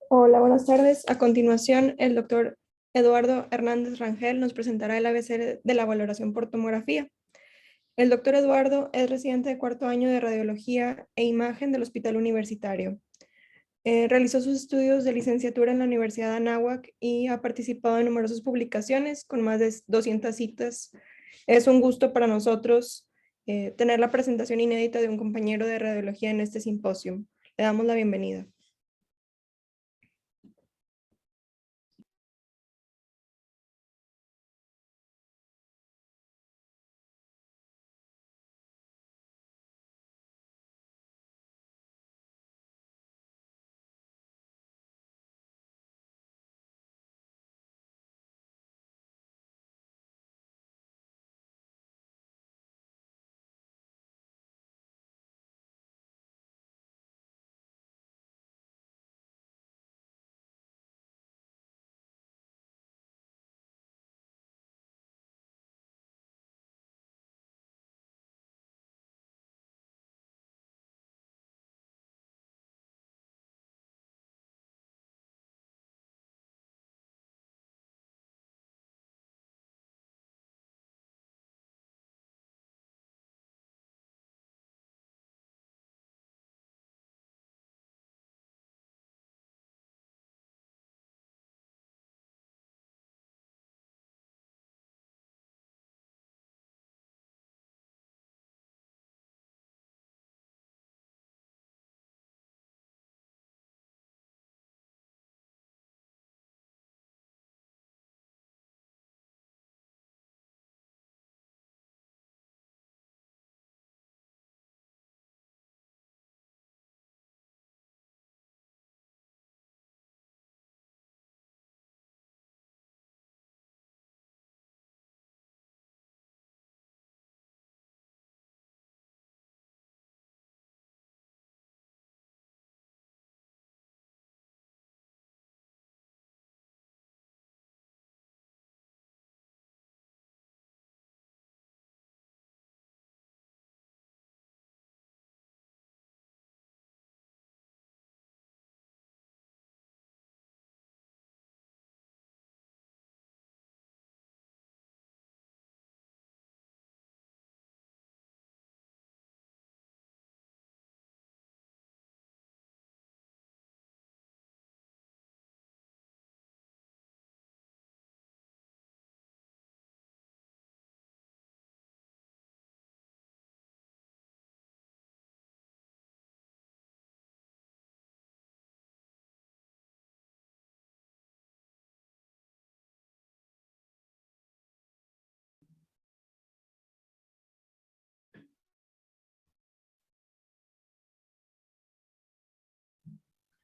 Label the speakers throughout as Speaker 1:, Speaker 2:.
Speaker 1: Hola, buenas tardes. A continuación, el doctor Eduardo Hernández Rangel nos presentará el ABC de la valoración por tomografía. El doctor Eduardo es residente de cuarto año de radiología e imagen del Hospital Universitario. Realizó sus estudios de licenciatura en la Universidad de Anáhuac y ha participado en numerosas publicaciones con más de 200 citas. Es un gusto para nosotros tener la presentación inédita de un compañero de radiología en este simposio. Le damos la bienvenida.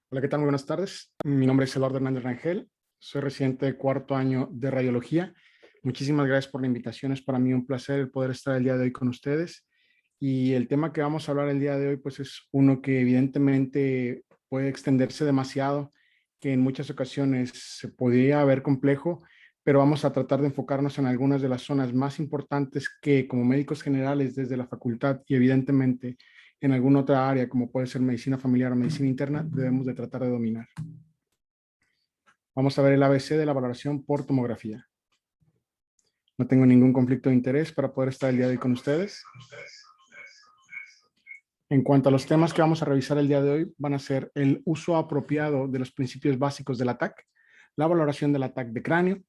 Speaker 2: Hola, ¿qué tal? Muy buenas tardes. Mi nombre es Eduardo Hernández Rangel. Soy residente de cuarto año de radiología. Muchísimas gracias por la invitación. Es para mí un placer el poder estar el día de hoy con ustedes. Y el tema que vamos a hablar el día de hoy, pues es uno que evidentemente puede extenderse demasiado, que en muchas ocasiones se podría ver complejo, pero vamos a tratar de enfocarnos en algunas de las zonas más importantes que como médicos generales desde la facultad y evidentemente en alguna otra área, como puede ser medicina familiar o medicina interna, debemos de tratar de dominar. Vamos a ver el ABC de la valoración por tomografía. No tengo ningún conflicto de interés para poder estar el día de hoy con ustedes. En cuanto a los temas que vamos a revisar el día de hoy, van a ser el uso apropiado de los principios básicos del ATAC, la valoración del ATAC de cráneo,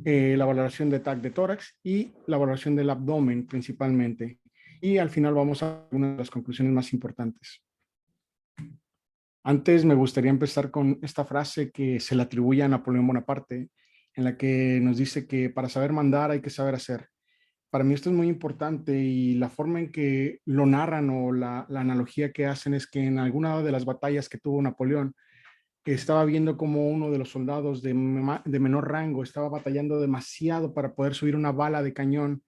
Speaker 2: la valoración de ATAC de tórax y la valoración del abdomen principalmente. Y al final vamos a una de las conclusiones más importantes. Antes me gustaría empezar con esta frase que se le atribuye a Napoleón Bonaparte, en la que nos dice que para saber mandar hay que saber hacer. Para mí esto es muy importante y la forma en que lo narran o la analogía que hacen es que en alguna de las batallas que tuvo Napoleón, estaba viendo como uno de los soldados de menor rango estaba batallando demasiado para poder subir una bala de cañón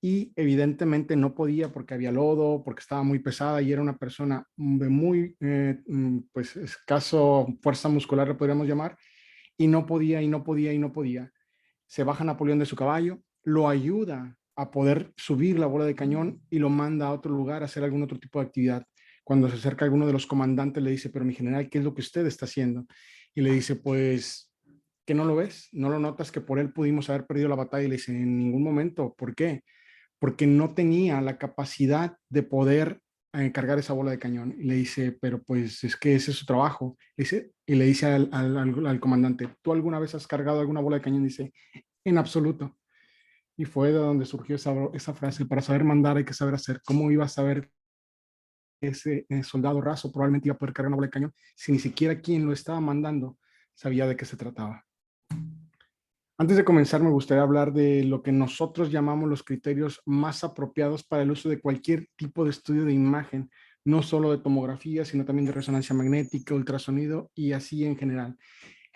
Speaker 2: y evidentemente no podía porque había lodo, porque estaba muy pesada y era una persona de muy pues escaso fuerza muscular, le podríamos llamar, y no podía, y no podía, y no podía. Se baja Napoleón de su caballo, lo ayuda a poder subir la bola de cañón y lo manda a otro lugar a hacer algún otro tipo de actividad. Cuando se acerca alguno de los comandantes le dice, pero mi general, ¿qué es lo que usted está haciendo? Y le dice, pues, ¿que no lo ves? ¿No lo notas que por él pudimos haber perdido la batalla? Y le dice, en ningún momento. ¿Por qué? Porque no tenía la capacidad de poder cargar esa bola de cañón. Y le dice, pero pues es que ese es su trabajo. Y le dice al comandante, ¿tú alguna vez has cargado alguna bola de cañón? Dice, en absoluto. Y fue de donde surgió esa frase, para saber mandar hay que saber hacer. ¿Cómo iba a saber ese soldado raso probablemente iba a poder cargar una bola de cañón si ni siquiera quien lo estaba mandando sabía de qué se trataba? Antes de comenzar, me gustaría hablar de lo que nosotros llamamos los criterios más apropiados para el uso de cualquier tipo de estudio de imagen, no solo de tomografía, sino también de resonancia magnética, ultrasonido y así en general.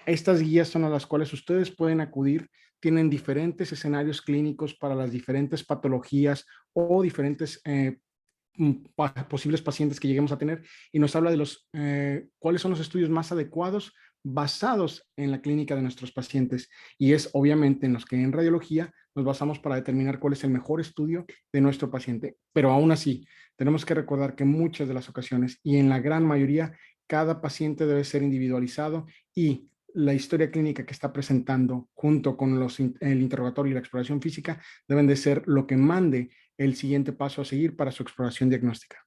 Speaker 2: Estas guías son a las cuales ustedes pueden acudir, tienen diferentes escenarios clínicos para las diferentes patologías o diferentes posibles pacientes que lleguemos a tener, y nos habla de cuáles son los estudios más adecuados basados en la clínica de nuestros pacientes, y es obviamente en los que en radiología nos basamos para determinar cuál es el mejor estudio de nuestro paciente. Pero aún así, tenemos que recordar que muchas de las ocasiones y en la gran mayoría, cada paciente debe ser individualizado, y la historia clínica que está presentando junto con el interrogatorio y la exploración física deben de ser lo que mande el siguiente paso a seguir para su exploración diagnóstica.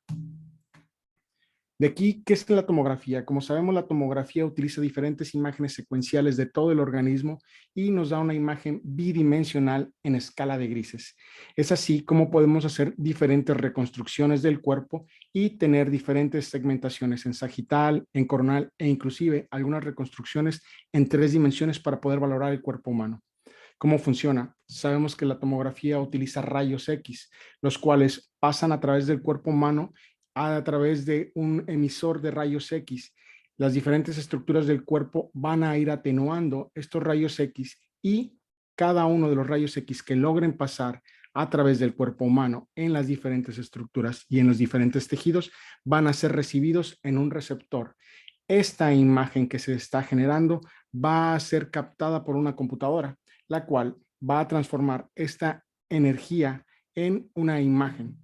Speaker 2: De aquí, ¿qué es la tomografía? Como sabemos, la tomografía utiliza diferentes imágenes secuenciales de todo el organismo y nos da una imagen bidimensional en escala de grises. Es así como podemos hacer diferentes reconstrucciones del cuerpo y tener diferentes segmentaciones en sagital, en coronal e inclusive algunas reconstrucciones en 3 dimensiones para poder valorar el cuerpo humano. ¿Cómo funciona? Sabemos que la tomografía utiliza rayos X, los cuales pasan a través del cuerpo humano a través de un emisor de rayos X. Las diferentes estructuras del cuerpo van a ir atenuando estos rayos X, y cada uno de los rayos X que logren pasar a través del cuerpo humano en las diferentes estructuras y en los diferentes tejidos van a ser recibidos en un receptor. Esta imagen que se está generando va a ser captada por una computadora, la cual va a transformar esta energía en una imagen.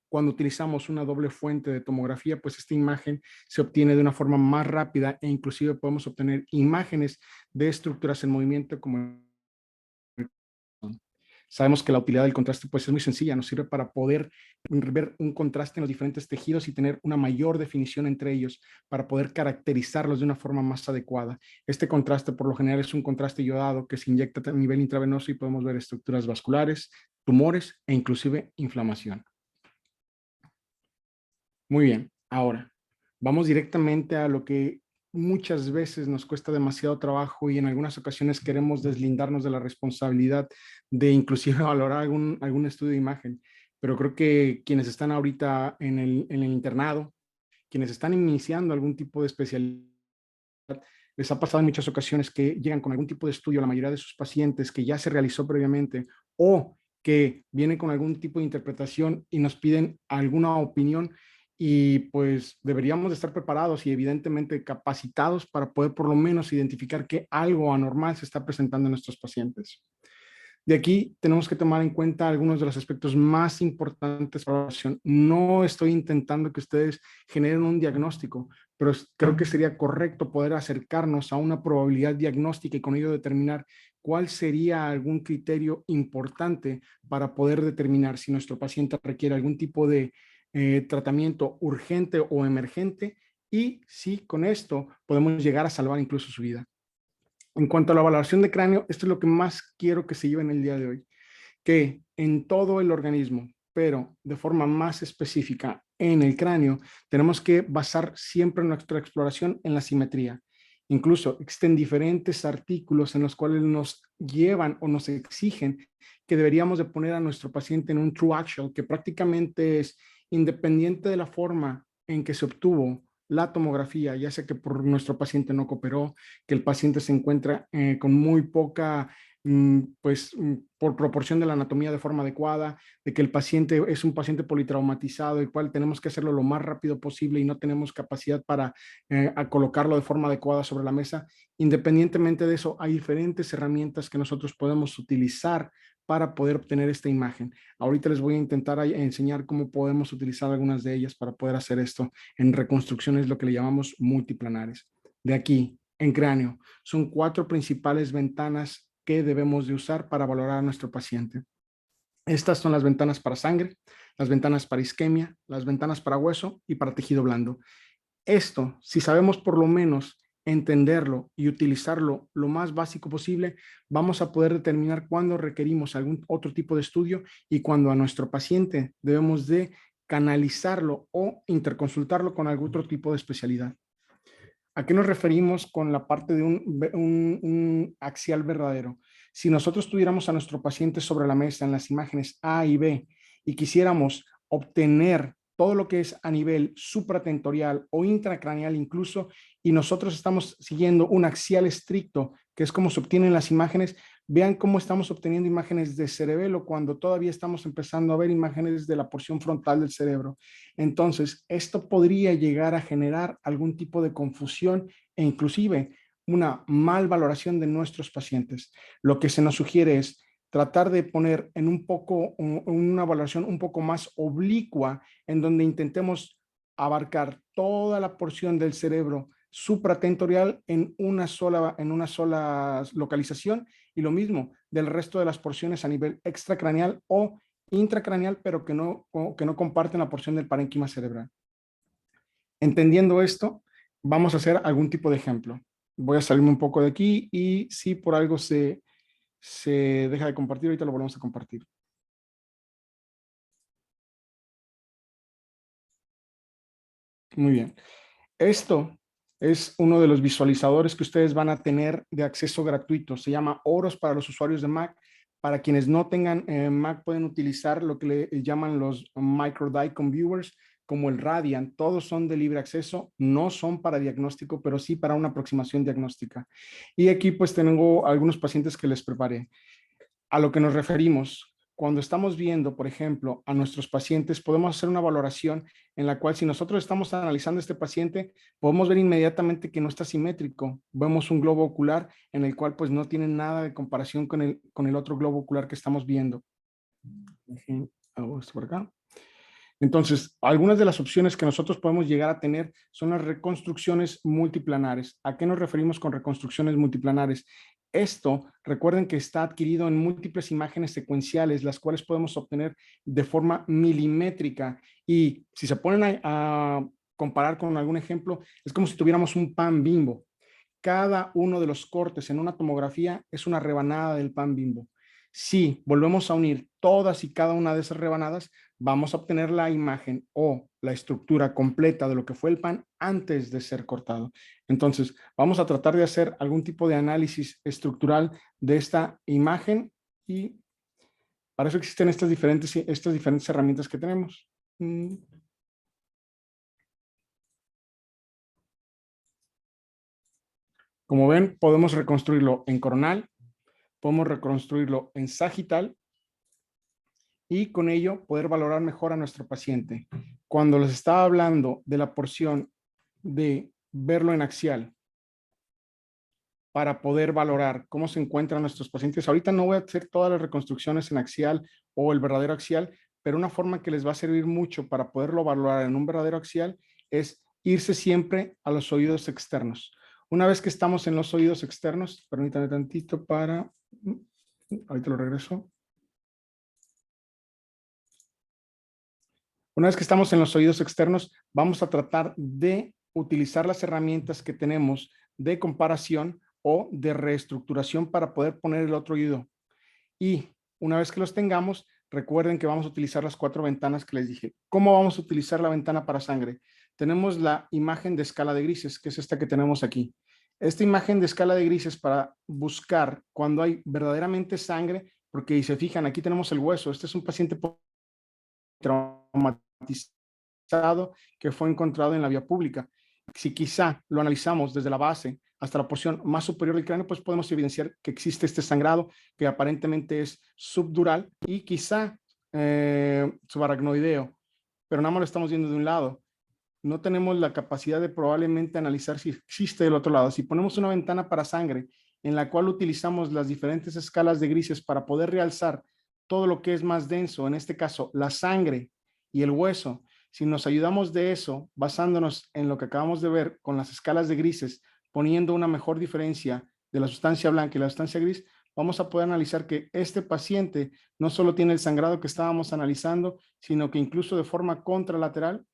Speaker 2: Cuando utilizamos una doble fuente de tomografía, pues esta imagen se obtiene de una forma más rápida, e inclusive podemos obtener imágenes de estructuras en movimiento como. Sabemos que la utilidad del contraste pues es muy sencilla, nos sirve para poder ver un contraste en los diferentes tejidos y tener una mayor definición entre ellos para poder caracterizarlos de una forma más adecuada. Este contraste por lo general es un contraste iodado que se inyecta a nivel intravenoso y podemos ver estructuras vasculares, tumores e inclusive inflamación. Muy bien, ahora vamos directamente a lo que muchas veces nos cuesta demasiado trabajo y en algunas ocasiones queremos deslindarnos de la responsabilidad de inclusive valorar algún estudio de imagen. Pero creo que quienes están ahorita en el internado, quienes están iniciando algún tipo de especialidad, les ha pasado en muchas ocasiones que llegan con algún tipo de estudio, la mayoría de sus pacientes que ya se realizó previamente, o que vienen con algún tipo de interpretación y nos piden alguna opinión, y pues deberíamos de estar preparados y evidentemente capacitados para poder por lo menos identificar que algo anormal se está presentando en nuestros pacientes. De aquí tenemos que tomar en cuenta algunos de los aspectos más importantes para la evaluación. No estoy intentando que ustedes generen un diagnóstico, pero creo que sería correcto poder acercarnos a una probabilidad diagnóstica y con ello determinar cuál sería algún criterio importante para poder determinar si nuestro paciente requiere algún tipo de tratamiento urgente o emergente, y si con esto podemos llegar a salvar incluso su vida. En cuanto a la valoración de cráneo, esto es lo que más quiero que se lleven el día de hoy, que en todo el organismo, pero de forma más específica en el cráneo, tenemos que basar siempre nuestra exploración en la simetría. Incluso existen diferentes artículos en los cuales nos llevan o nos exigen que deberíamos de poner a nuestro paciente en un true axial, que prácticamente es independiente de la forma en que se obtuvo la tomografía, ya sea que por nuestro paciente no cooperó, que el paciente se encuentra con muy poca, por proporción de la anatomía de forma adecuada, de que el paciente es un paciente politraumatizado, el cual tenemos que hacerlo lo más rápido posible y no tenemos capacidad para colocarlo de forma adecuada sobre la mesa. Independientemente de eso, hay diferentes herramientas que nosotros podemos utilizar para poder obtener esta imagen. Ahorita les voy a intentar enseñar cómo podemos utilizar algunas de ellas para poder hacer esto en reconstrucciones, lo que le llamamos multiplanares. De aquí, en cráneo, son 4 principales ventanas que debemos de usar para valorar a nuestro paciente. Estas son las ventanas para sangre, las ventanas para isquemia, las ventanas para hueso y para tejido blando. Esto, si sabemos por lo menos entenderlo y utilizarlo lo más básico posible, vamos a poder determinar cuándo requerimos algún otro tipo de estudio y cuando a nuestro paciente debemos de canalizarlo o interconsultarlo con algún otro tipo de especialidad. ¿A qué nos referimos con la parte de un axial verdadero? Si nosotros tuviéramos a nuestro paciente sobre la mesa en las imágenes A y B y quisiéramos obtener todo lo que es a nivel supratentorial o intracraneal incluso, y nosotros estamos siguiendo un axial estricto, que es como se obtienen las imágenes, vean cómo estamos obteniendo imágenes de cerebelo cuando todavía estamos empezando a ver imágenes de la porción frontal del cerebro. Entonces, esto podría llegar a generar algún tipo de confusión e inclusive una mal valoración de nuestros pacientes. Lo que se nos sugiere es tratar de poner en una valoración un poco más oblicua, en donde intentemos abarcar toda la porción del cerebro supratentorial en una sola localización, y lo mismo del resto de las porciones a nivel extracraneal o intracraneal, pero que no comparten la porción del parénquima cerebral. Entendiendo esto, vamos a hacer algún tipo de ejemplo. Voy a salirme un poco de aquí y si por algo se deja de compartir, ahorita lo volvemos a compartir. Muy bien. Esto es uno de los visualizadores que ustedes van a tener de acceso gratuito. Se llama Oros para los usuarios de Mac. Para quienes no tengan Mac, pueden utilizar lo que le llaman los MicroDicom Viewers, como el Radiant. Todos son de libre acceso, no son para diagnóstico, pero sí para una aproximación diagnóstica. Y aquí pues tengo algunos pacientes que les preparé. A lo que nos referimos, cuando estamos viendo, por ejemplo, a nuestros pacientes, podemos hacer una valoración en la cual si nosotros estamos analizando a este paciente, podemos ver inmediatamente que no está simétrico. Vemos un globo ocular en el cual pues no tiene nada de comparación con el otro globo ocular que estamos viendo. Hago esto por acá. Entonces, algunas de las opciones que nosotros podemos llegar a tener son las reconstrucciones multiplanares. ¿A qué nos referimos con reconstrucciones multiplanares? Esto, recuerden que está adquirido en múltiples imágenes secuenciales, las cuales podemos obtener de forma milimétrica. Y si se ponen a comparar con algún ejemplo, es como si tuviéramos un pan Bimbo. Cada uno de los cortes en una tomografía es una rebanada del pan Bimbo. Si volvemos a unir todas y cada una de esas rebanadas, vamos a obtener la imagen o la estructura completa de lo que fue el pan antes de ser cortado. Entonces, vamos a tratar de hacer algún tipo de análisis estructural de esta imagen y para eso existen estas diferentes herramientas que tenemos. Como ven, podemos reconstruirlo en coronal, podemos reconstruirlo en sagital y con ello poder valorar mejor a nuestro paciente. Cuando les estaba hablando de la porción de verlo en axial para poder valorar cómo se encuentran nuestros pacientes, ahorita no voy a hacer todas las reconstrucciones en axial o el verdadero axial, pero una forma que les va a servir mucho para poderlo valorar en un verdadero axial es irse siempre a los oídos externos. Una vez que estamos en los oídos externos, permítanme tantito para, ahorita lo regreso. Una vez que estamos en los oídos externos, vamos a tratar de utilizar las herramientas que tenemos de comparación o de reestructuración para poder poner el otro oído. Y una vez que los tengamos, recuerden que vamos a utilizar las 4 ventanas que les dije. ¿Cómo vamos a utilizar la ventana para sangre? Tenemos la imagen de escala de grises, que es esta que tenemos aquí. Esta imagen de escala de grises para buscar cuando hay verdaderamente sangre, porque si se fijan, aquí tenemos el hueso. Este es un paciente traumatizado que fue encontrado en la vía pública. Si quizá lo analizamos desde la base hasta la porción más superior del cráneo, pues podemos evidenciar que existe este sangrado que aparentemente es subdural y quizá subaracnoideo, pero nada más lo estamos viendo de un lado. No tenemos la capacidad de probablemente analizar si existe del otro lado. Si ponemos una ventana para sangre en la cual utilizamos las diferentes escalas de grises para poder realzar todo lo que es más denso, en este caso la sangre y el hueso. Si nos ayudamos de eso, basándonos en lo que acabamos de ver con las escalas de grises, poniendo una mejor diferencia de la sustancia blanca y la sustancia gris, vamos a poder analizar que este paciente no solo tiene el sangrado que estábamos analizando, sino que incluso de forma contralateral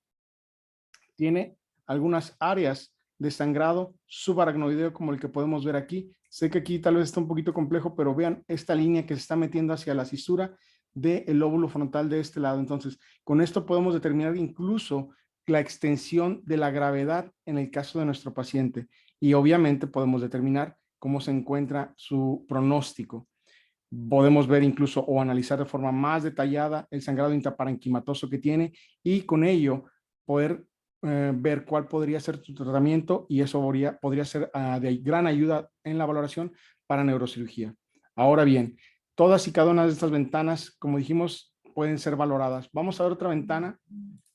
Speaker 2: tiene algunas áreas de sangrado subaracnoideo como el que podemos ver aquí. Sé que aquí tal vez está un poquito complejo, pero vean esta línea que se está metiendo hacia la cisura del lóbulo frontal de este lado. Entonces, con esto podemos determinar incluso la extensión de la gravedad en el caso de nuestro paciente. Y obviamente podemos determinar cómo se encuentra su pronóstico. Podemos ver incluso o analizar de forma más detallada el sangrado intraparenquimatoso que tiene y con ello poder ver cuál podría ser tu tratamiento, y eso podría ser de gran ayuda en la valoración para neurocirugía. Ahora bien, todas y cada una de estas ventanas, como dijimos, pueden ser valoradas. Vamos a ver otra ventana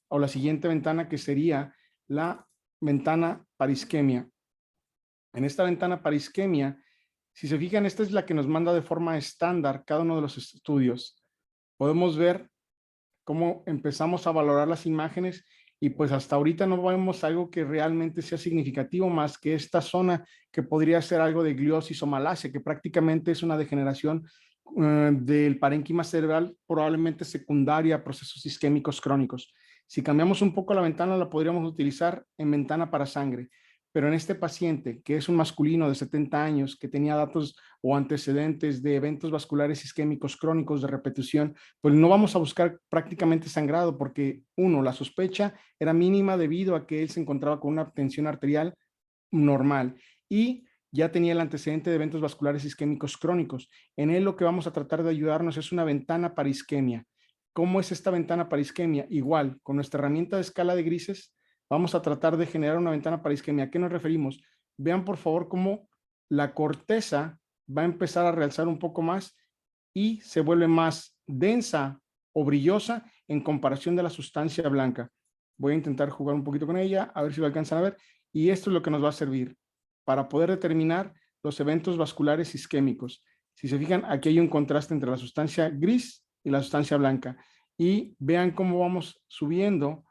Speaker 2: o la siguiente ventana, que sería la ventana para isquemia. En esta ventana para isquemia, si se fijan, esta es la que nos manda de forma estándar cada uno de los estudios. Podemos ver cómo empezamos a valorar las imágenes y pues hasta ahorita no vemos algo que realmente sea significativo más que esta zona que podría ser algo de gliosis o malasia, que prácticamente es una degeneración del parénquima cerebral, probablemente secundaria a procesos isquémicos crónicos. Si cambiamos un poco la ventana, la podríamos utilizar en ventana para sangre. Pero en este paciente, que es un masculino de 70 años, que tenía datos o antecedentes de eventos vasculares isquémicos crónicos de repetición, pues no vamos a buscar prácticamente sangrado porque, uno, la sospecha era mínima debido a que él se encontraba con una tensión arterial normal y ya tenía el antecedente de eventos vasculares isquémicos crónicos. En él lo que vamos a tratar de ayudarnos es una ventana para isquemia. ¿Cómo es esta ventana para isquemia? Igual, con nuestra herramienta de escala de grises, vamos a tratar de generar una ventana para isquemia. ¿A qué nos referimos? Vean por favor cómo la corteza va a empezar a realzar un poco más y se vuelve más densa o brillosa en comparación de la sustancia blanca. Voy a intentar jugar un poquito con ella, a ver si lo alcanzan a ver. Y esto es lo que nos va a servir para poder determinar los eventos vasculares isquémicos. Si se fijan, aquí hay un contraste entre la sustancia gris y la sustancia blanca. Y vean cómo vamos subiendo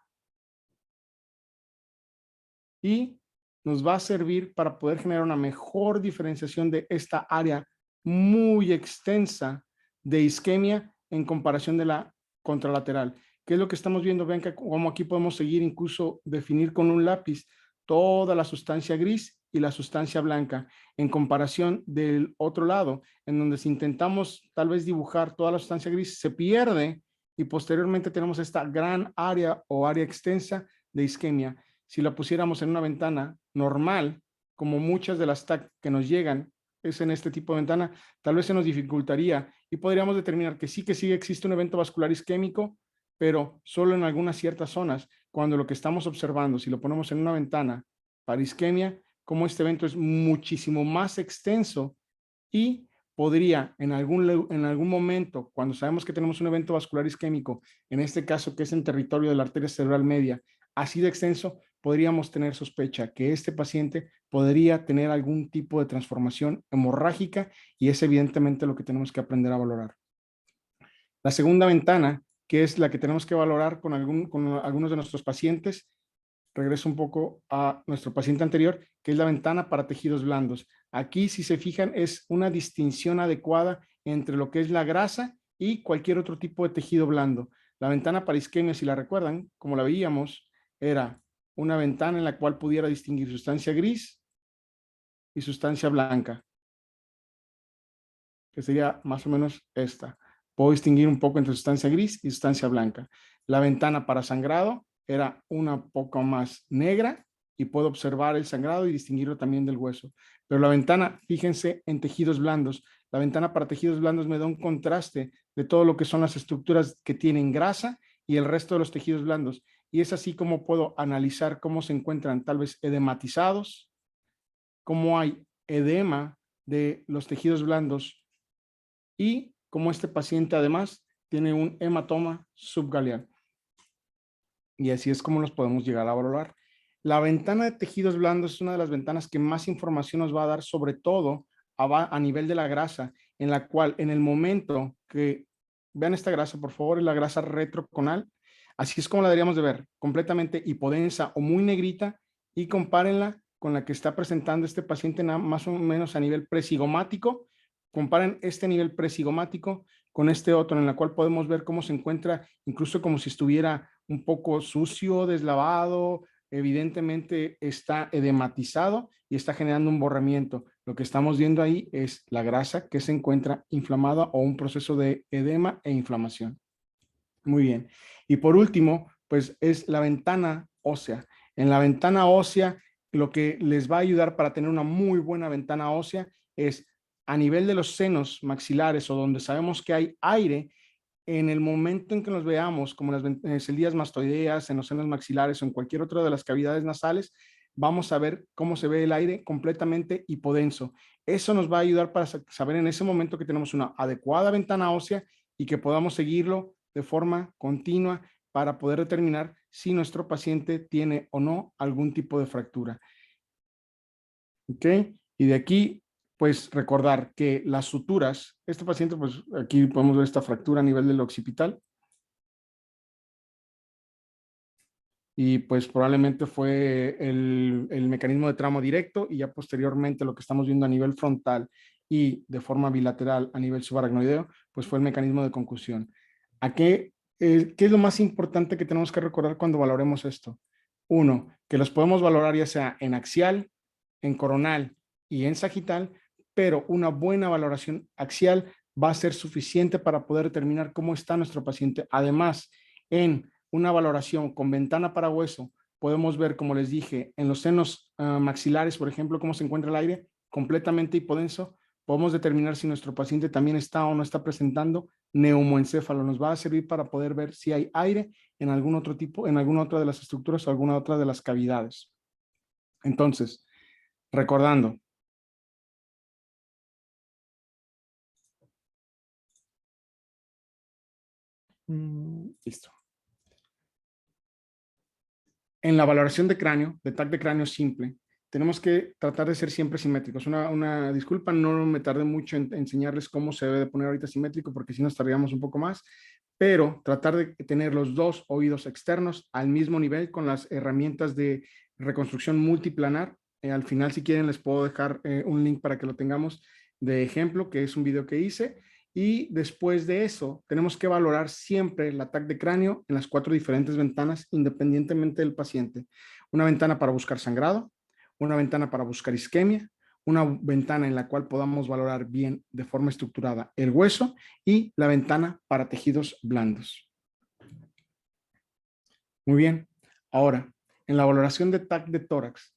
Speaker 2: y nos va a servir para poder generar una mejor diferenciación de esta área muy extensa de isquemia en comparación de la contralateral. ¿Qué es lo que estamos viendo? Vean que como aquí podemos seguir, incluso definir con un lápiz toda la sustancia gris y la sustancia blanca en comparación del otro lado, en donde si intentamos tal vez dibujar toda la sustancia gris se pierde y posteriormente tenemos esta gran área o área extensa de isquemia. Si la pusiéramos en una ventana normal, como muchas de las TAC que nos llegan es en este tipo de ventana, tal vez se nos dificultaría y podríamos determinar que sí existe un evento vascular isquémico, pero solo en algunas ciertas zonas, cuando lo que estamos observando, si lo ponemos en una ventana para isquemia, como este evento es muchísimo más extenso y podría en algún momento, cuando sabemos que tenemos un evento vascular isquémico, en este caso que es en territorio de la arteria cerebral media, así de extenso, podríamos tener sospecha que este paciente podría tener algún tipo de transformación hemorrágica y es evidentemente lo que tenemos que aprender a valorar. La segunda ventana, que es la que tenemos que valorar con algunos de nuestros pacientes, regreso un poco a nuestro paciente anterior, que es la ventana para tejidos blandos. Aquí, si se fijan, es una distinción adecuada entre lo que es la grasa y cualquier otro tipo de tejido blando. La ventana para isquemia, si la recuerdan, como la veíamos, era una ventana en la cual pudiera distinguir sustancia gris y sustancia blanca, que sería más o menos esta. Puedo distinguir un poco entre sustancia gris y sustancia blanca. La ventana para sangrado era una poco más negra y puedo observar el sangrado y distinguirlo también del hueso. Pero la ventana, fíjense en tejidos blandos. La ventana para tejidos blandos me da un contraste de todo lo que son las estructuras que tienen grasa y el resto de los tejidos blandos. Y es así como puedo analizar cómo se encuentran tal vez edematizados, cómo hay edema de los tejidos blandos y cómo este paciente además tiene un hematoma subgaleal. Y así es como los podemos llegar a valorar. La ventana de tejidos blandos es una de las ventanas que más información nos va a dar, sobre todo a nivel de la grasa, en la cual en el momento que vean esta grasa, por favor, es la grasa retroconal. Así es como la deberíamos de ver, completamente hipodensa o muy negrita, y compárenla con la que está presentando este paciente más o menos a nivel presigomático. Comparen este nivel presigomático con este otro, en la cual podemos ver cómo se encuentra, incluso como si estuviera un poco sucio, deslavado, evidentemente está edematizado y está generando un borramiento. Lo que estamos viendo ahí es la grasa que se encuentra inflamada o un proceso de edema e inflamación. Muy bien. Y por último, pues es la ventana ósea. En la ventana ósea, lo que les va a ayudar para tener una muy buena ventana ósea es a nivel de los senos maxilares o donde sabemos que hay aire. En el momento en que nos veamos, como las celías mastoideas, en los senos maxilares o en cualquier otra de las cavidades nasales, vamos a ver cómo se ve el aire completamente hipodenso. Eso nos va a ayudar para saber en ese momento que tenemos una adecuada ventana ósea y que podamos seguirlo de forma continua para poder determinar si nuestro paciente tiene o no algún tipo de fractura. ¿Ok? Y de aquí, pues recordar que las suturas, este paciente, pues aquí podemos ver esta fractura a nivel del occipital. Y pues probablemente fue el mecanismo de trauma directo, y ya posteriormente lo que estamos viendo a nivel frontal y de forma bilateral a nivel subaracnoideo, pues fue el mecanismo de concusión. ¿Qué es lo más importante que tenemos que recordar cuando valoremos esto? Uno, que los podemos valorar ya sea en axial, en coronal y en sagital, pero una buena valoración axial va a ser suficiente para poder determinar cómo está nuestro paciente. Además, en una valoración con ventana para hueso, podemos ver, como les dije, en los senos maxilares, por ejemplo, cómo se encuentra el aire completamente hipodenso. Podemos determinar si nuestro paciente también está o no está presentando neumoencéfalo. Nos va a servir para poder ver si hay aire en algún otro tipo, en alguna otra de las estructuras o alguna otra de las cavidades. Entonces, recordando, listo. En la valoración de cráneo, de TAC de cráneo simple, tenemos que tratar de ser siempre simétricos. Una disculpa, no me tardé mucho en enseñarles cómo se debe de poner ahorita simétrico, porque si nos tardaríamos un poco más, pero tratar de tener los dos oídos externos al mismo nivel con las herramientas de reconstrucción multiplanar. Al final, si quieren, les puedo dejar un link para que lo tengamos de ejemplo, que es un video que hice. Y después de eso, tenemos que valorar siempre el ataque de cráneo en las 4 diferentes ventanas, independientemente del paciente. Una ventana para buscar sangrado, una ventana para buscar isquemia, una ventana en la cual podamos valorar bien de forma estructurada el hueso, y la ventana para tejidos blandos. Muy bien. Ahora, en la valoración de TAC de tórax.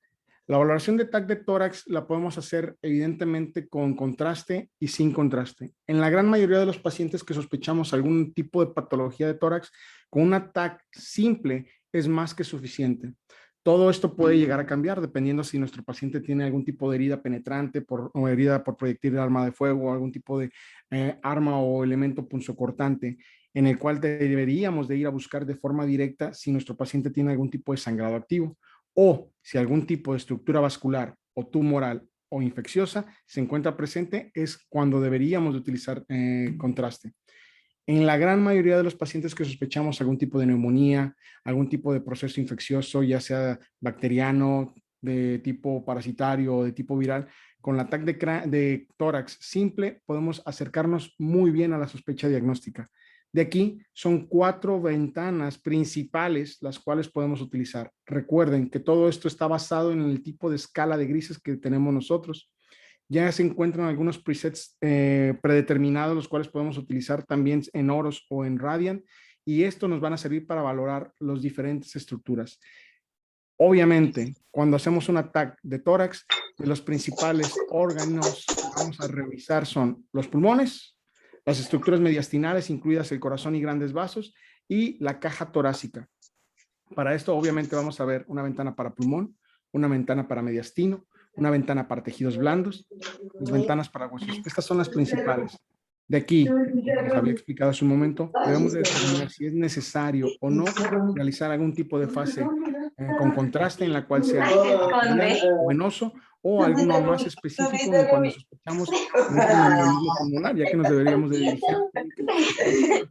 Speaker 2: La valoración de TAC de tórax la podemos hacer evidentemente con contraste y sin contraste. En la gran mayoría de los pacientes que sospechamos algún tipo de patología de tórax, con una TAC simple es más que suficiente. Todo esto puede llegar a cambiar dependiendo si nuestro paciente tiene algún tipo de herida penetrante o herida por proyectil de arma de fuego, o algún tipo de arma o elemento punzocortante, en el cual deberíamos de ir a buscar de forma directa si nuestro paciente tiene algún tipo de sangrado activo, o si algún tipo de estructura vascular o tumoral o infecciosa se encuentra presente, es cuando deberíamos de utilizar contraste. En la gran mayoría de los pacientes que sospechamos algún tipo de neumonía, algún tipo de proceso infeccioso, ya sea bacteriano, de tipo parasitario o de tipo viral, con la TAC de tórax simple podemos acercarnos muy bien a la sospecha diagnóstica. De aquí son 4 ventanas principales las cuales podemos utilizar. Recuerden que todo esto está basado en el tipo de escala de grises que tenemos nosotros. Ya se encuentran algunos presets predeterminados, los cuales podemos utilizar también en Oros o en Radiant, y esto nos van a servir para valorar las diferentes estructuras. Obviamente, cuando hacemos un ataque de tórax, los principales órganos que vamos a revisar son los pulmones, las estructuras mediastinales, incluidas el corazón y grandes vasos, y la caja torácica. Para esto, obviamente, vamos a ver una ventana para pulmón, una ventana para mediastino, una ventana para tejidos blandos, las ventanas para huesos. Estas son las principales. De aquí, como les había explicado hace un momento, debemos de determinar si es necesario o no realizar algún tipo de fase con contraste, en la cual sea o venoso, o alguno más específico en cuando sospechamos de un pneumonitismo pulmonar, ya que nos deberíamos de dirigir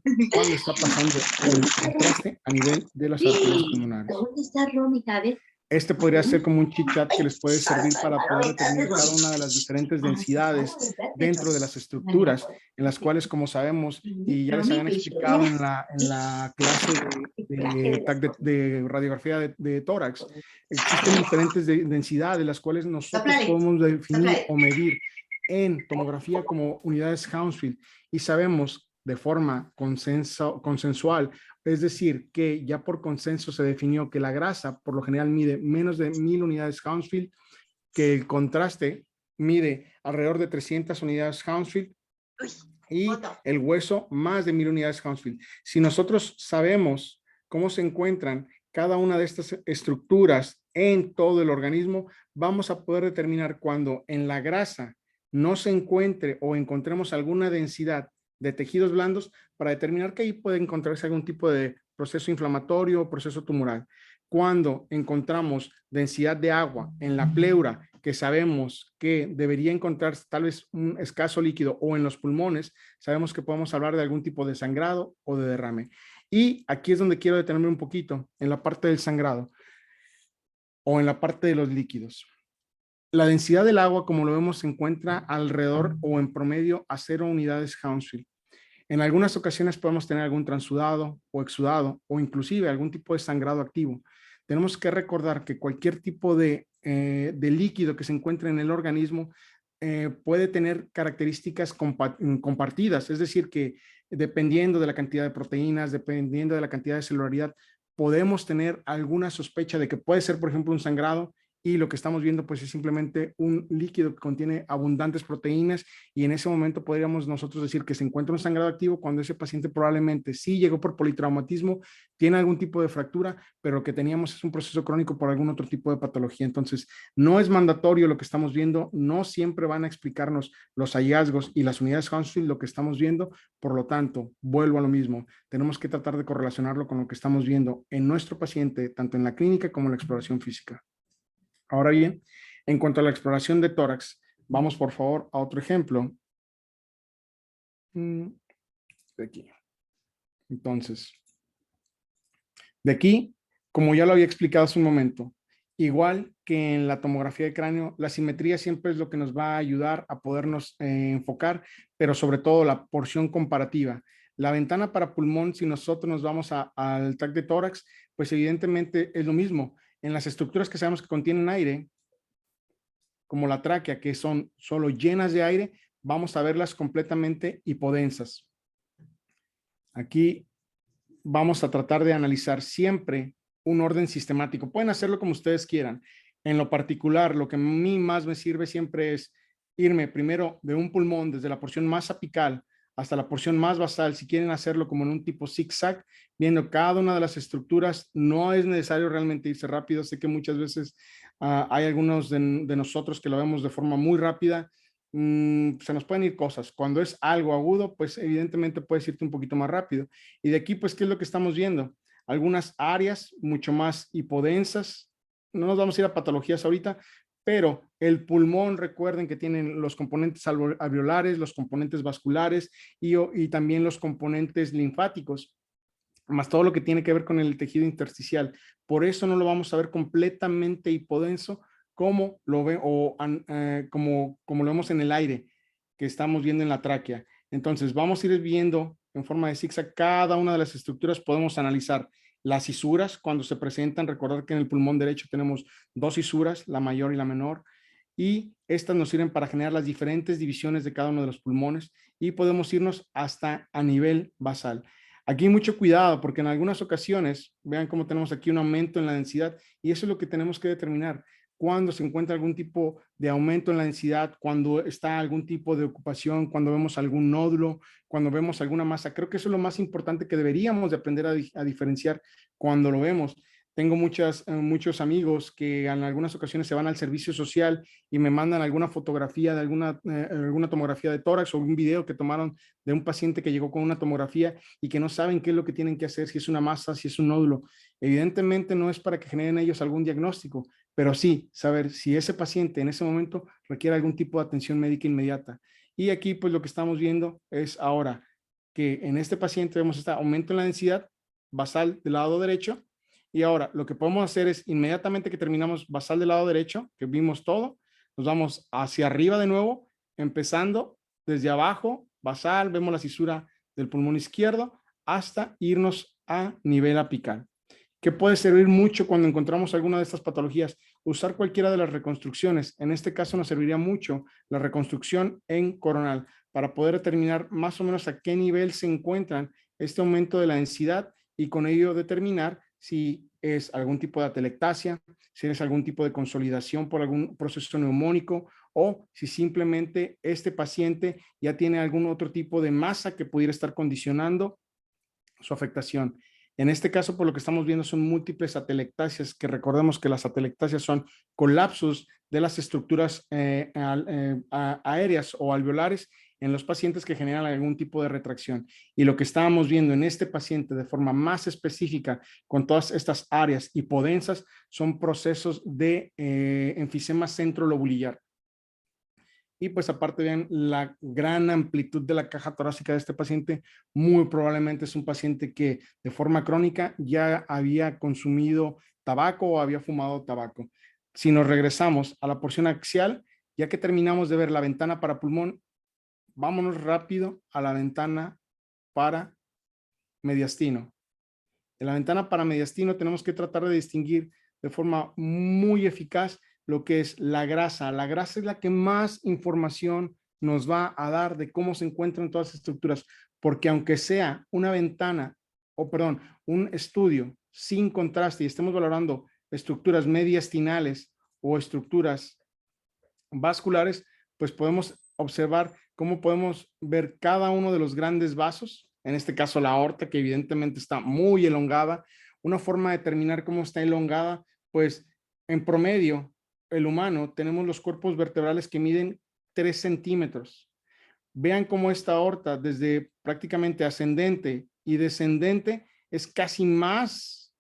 Speaker 2: únicamente cuando está pasando el contraste a nivel de las arterias pulmonares.
Speaker 3: ¿Dónde está Romy? A ver.
Speaker 2: Este podría ser como un chit chat que les puede servir para poder determinar cada una de las diferentes densidades dentro de las estructuras, en las cuales, como sabemos, y ya les habían explicado en la clase de radiografía de tórax, existen diferentes densidades, las cuales nosotros podemos definir o medir en tomografía como unidades Hounsfield, y sabemos de forma consensual, es decir, que ya por consenso se definió que la grasa por lo general mide menos de 1000 unidades Hounsfield, que el contraste mide alrededor de 300 unidades Hounsfield y el hueso más de 1000 unidades Hounsfield. Si nosotros sabemos cómo se encuentran cada una de estas estructuras en todo el organismo, vamos a poder determinar cuando en la grasa no se encuentre o encontremos alguna densidad de tejidos blandos para determinar que ahí puede encontrarse algún tipo de proceso inflamatorio o proceso tumoral. Cuando encontramos densidad de agua en la pleura, que sabemos que debería encontrarse tal vez un escaso líquido, o en los pulmones, sabemos que podemos hablar de algún tipo de sangrado o de derrame. Y aquí es donde quiero detenerme un poquito, en la parte del sangrado o en la parte de los líquidos. La densidad del agua, como lo vemos, se encuentra alrededor o en promedio a 0 unidades Hounsfield. En algunas ocasiones podemos tener algún transudado o exudado o inclusive algún tipo de sangrado activo. Tenemos que recordar que cualquier tipo de líquido que se encuentre en el organismo puede tener características compartidas, es decir, que dependiendo de la cantidad de proteínas, dependiendo de la cantidad de celularidad, podemos tener alguna sospecha de que puede ser, por ejemplo, un sangrado, y lo que estamos viendo pues es simplemente un líquido que contiene abundantes proteínas, y en ese momento podríamos nosotros decir que se encuentra un sangrado activo cuando ese paciente probablemente sí llegó por politraumatismo, tiene algún tipo de fractura, pero lo que teníamos es un proceso crónico por algún otro tipo de patología. Entonces no es mandatorio lo que estamos viendo, no siempre van a explicarnos los hallazgos y las unidades Hounsfield lo que estamos viendo, por lo tanto vuelvo a lo mismo, tenemos que tratar de correlacionarlo con lo que estamos viendo en nuestro paciente, tanto en la clínica como en la exploración física. Ahora bien, en cuanto a la exploración de tórax, vamos por favor a otro ejemplo. De aquí. Entonces, de aquí, como ya lo había explicado hace un momento, igual que en la tomografía de cráneo, la simetría siempre es lo que nos va a ayudar a podernos enfocar, pero sobre todo la porción comparativa. La ventana para pulmón, si nosotros nos vamos al TAC de tórax, pues evidentemente es lo mismo. En las estructuras que sabemos que contienen aire, como la tráquea, que son solo llenas de aire, vamos a verlas completamente hipodensas. Aquí vamos a tratar de analizar siempre un orden sistemático. Pueden hacerlo como ustedes quieran. En lo particular, lo que a mí más me sirve siempre es irme primero de un pulmón desde la porción más apical hasta la porción más basal. Si quieren hacerlo como en un tipo zigzag, viendo cada una de las estructuras, no es necesario realmente irse rápido. Sé que muchas veces hay algunos de nosotros que lo vemos de forma muy rápida. Se nos pueden ir cosas. Cuando es algo agudo, pues evidentemente puedes irte un poquito más rápido. Y de aquí, pues, ¿qué es lo que estamos viendo? Algunas áreas mucho más hipodensas. No nos vamos a ir a patologías ahorita, pero el pulmón, recuerden que tienen los componentes alveolares, los componentes vasculares y también los componentes linfáticos, más todo lo que tiene que ver con el tejido intersticial. Por eso no lo vamos a ver completamente hipodenso como lo como lo vemos en el aire que estamos viendo en la tráquea. Entonces vamos a ir viendo en forma de zigzag cada una de las estructuras. Podemos analizar las fisuras cuando se presentan. Recordar que en el pulmón derecho tenemos dos fisuras, la mayor y la menor, y estas nos sirven para generar las diferentes divisiones de cada uno de los pulmones, y podemos irnos hasta a nivel basal. Aquí mucho cuidado, porque en algunas ocasiones, vean cómo tenemos aquí un aumento en la densidad, y eso es lo que tenemos que determinar. Cuando se encuentra algún tipo de aumento en la densidad, cuando está algún tipo de ocupación, cuando vemos algún nódulo, cuando vemos alguna masa. Creo que eso es lo más importante que deberíamos de aprender a diferenciar cuando lo vemos. Tengo muchos amigos que en algunas ocasiones se van al servicio social y me mandan alguna fotografía de alguna tomografía de tórax o un video que tomaron de un paciente que llegó con una tomografía y que no saben qué es lo que tienen que hacer, si es una masa, si es un nódulo. Evidentemente no es para que generen ellos algún diagnóstico, pero sí saber si ese paciente en ese momento requiere algún tipo de atención médica inmediata. Y aquí pues lo que estamos viendo es ahora que en este paciente vemos este aumento en la densidad basal del lado derecho. Y ahora lo que podemos hacer es inmediatamente que terminamos basal del lado derecho, que vimos todo, nos vamos hacia arriba de nuevo, empezando desde abajo, basal, vemos la cisura del pulmón izquierdo, hasta irnos a nivel apical. ¿Qué puede servir mucho cuando encontramos alguna de estas patologías? Usar cualquiera de las reconstrucciones. En este caso nos serviría mucho la reconstrucción en coronal para poder determinar más o menos a qué nivel se encuentran este aumento de la densidad y con ello determinar si es algún tipo de atelectasia, si es algún tipo de consolidación por algún proceso neumónico o si simplemente este paciente ya tiene algún otro tipo de masa que pudiera estar condicionando su afectación. En este caso, por lo que estamos viendo, son múltiples atelectasias, que recordemos que las atelectasias son colapsos de las estructuras aéreas o alveolares en los pacientes que generan algún tipo de retracción. Y lo que estábamos viendo en este paciente de forma más específica con todas estas áreas hipodensas son procesos de enfisema centrolobulillar. Y pues aparte vean la gran amplitud de la caja torácica de este paciente, muy probablemente es un paciente que de forma crónica ya había consumido tabaco o había fumado tabaco. Si nos regresamos a la porción axial, ya que terminamos de ver la ventana para pulmón, vámonos rápido a la ventana para mediastino. En la ventana para mediastino tenemos que tratar de distinguir de forma muy eficaz lo que es la grasa. La grasa es la que más información nos va a dar de cómo se encuentran todas las estructuras, porque aunque sea una ventana, o perdón, un estudio sin contraste y estemos valorando estructuras mediastinales o estructuras vasculares, pues podemos observar cómo podemos ver cada uno de los grandes vasos, en este caso la aorta, que evidentemente está muy elongada. Una forma de determinar cómo está elongada, pues en promedio, el humano, tenemos los cuerpos vertebrales que miden 3 centímetros. Vean cómo esta aorta, desde prácticamente ascendente y descendente, es casi más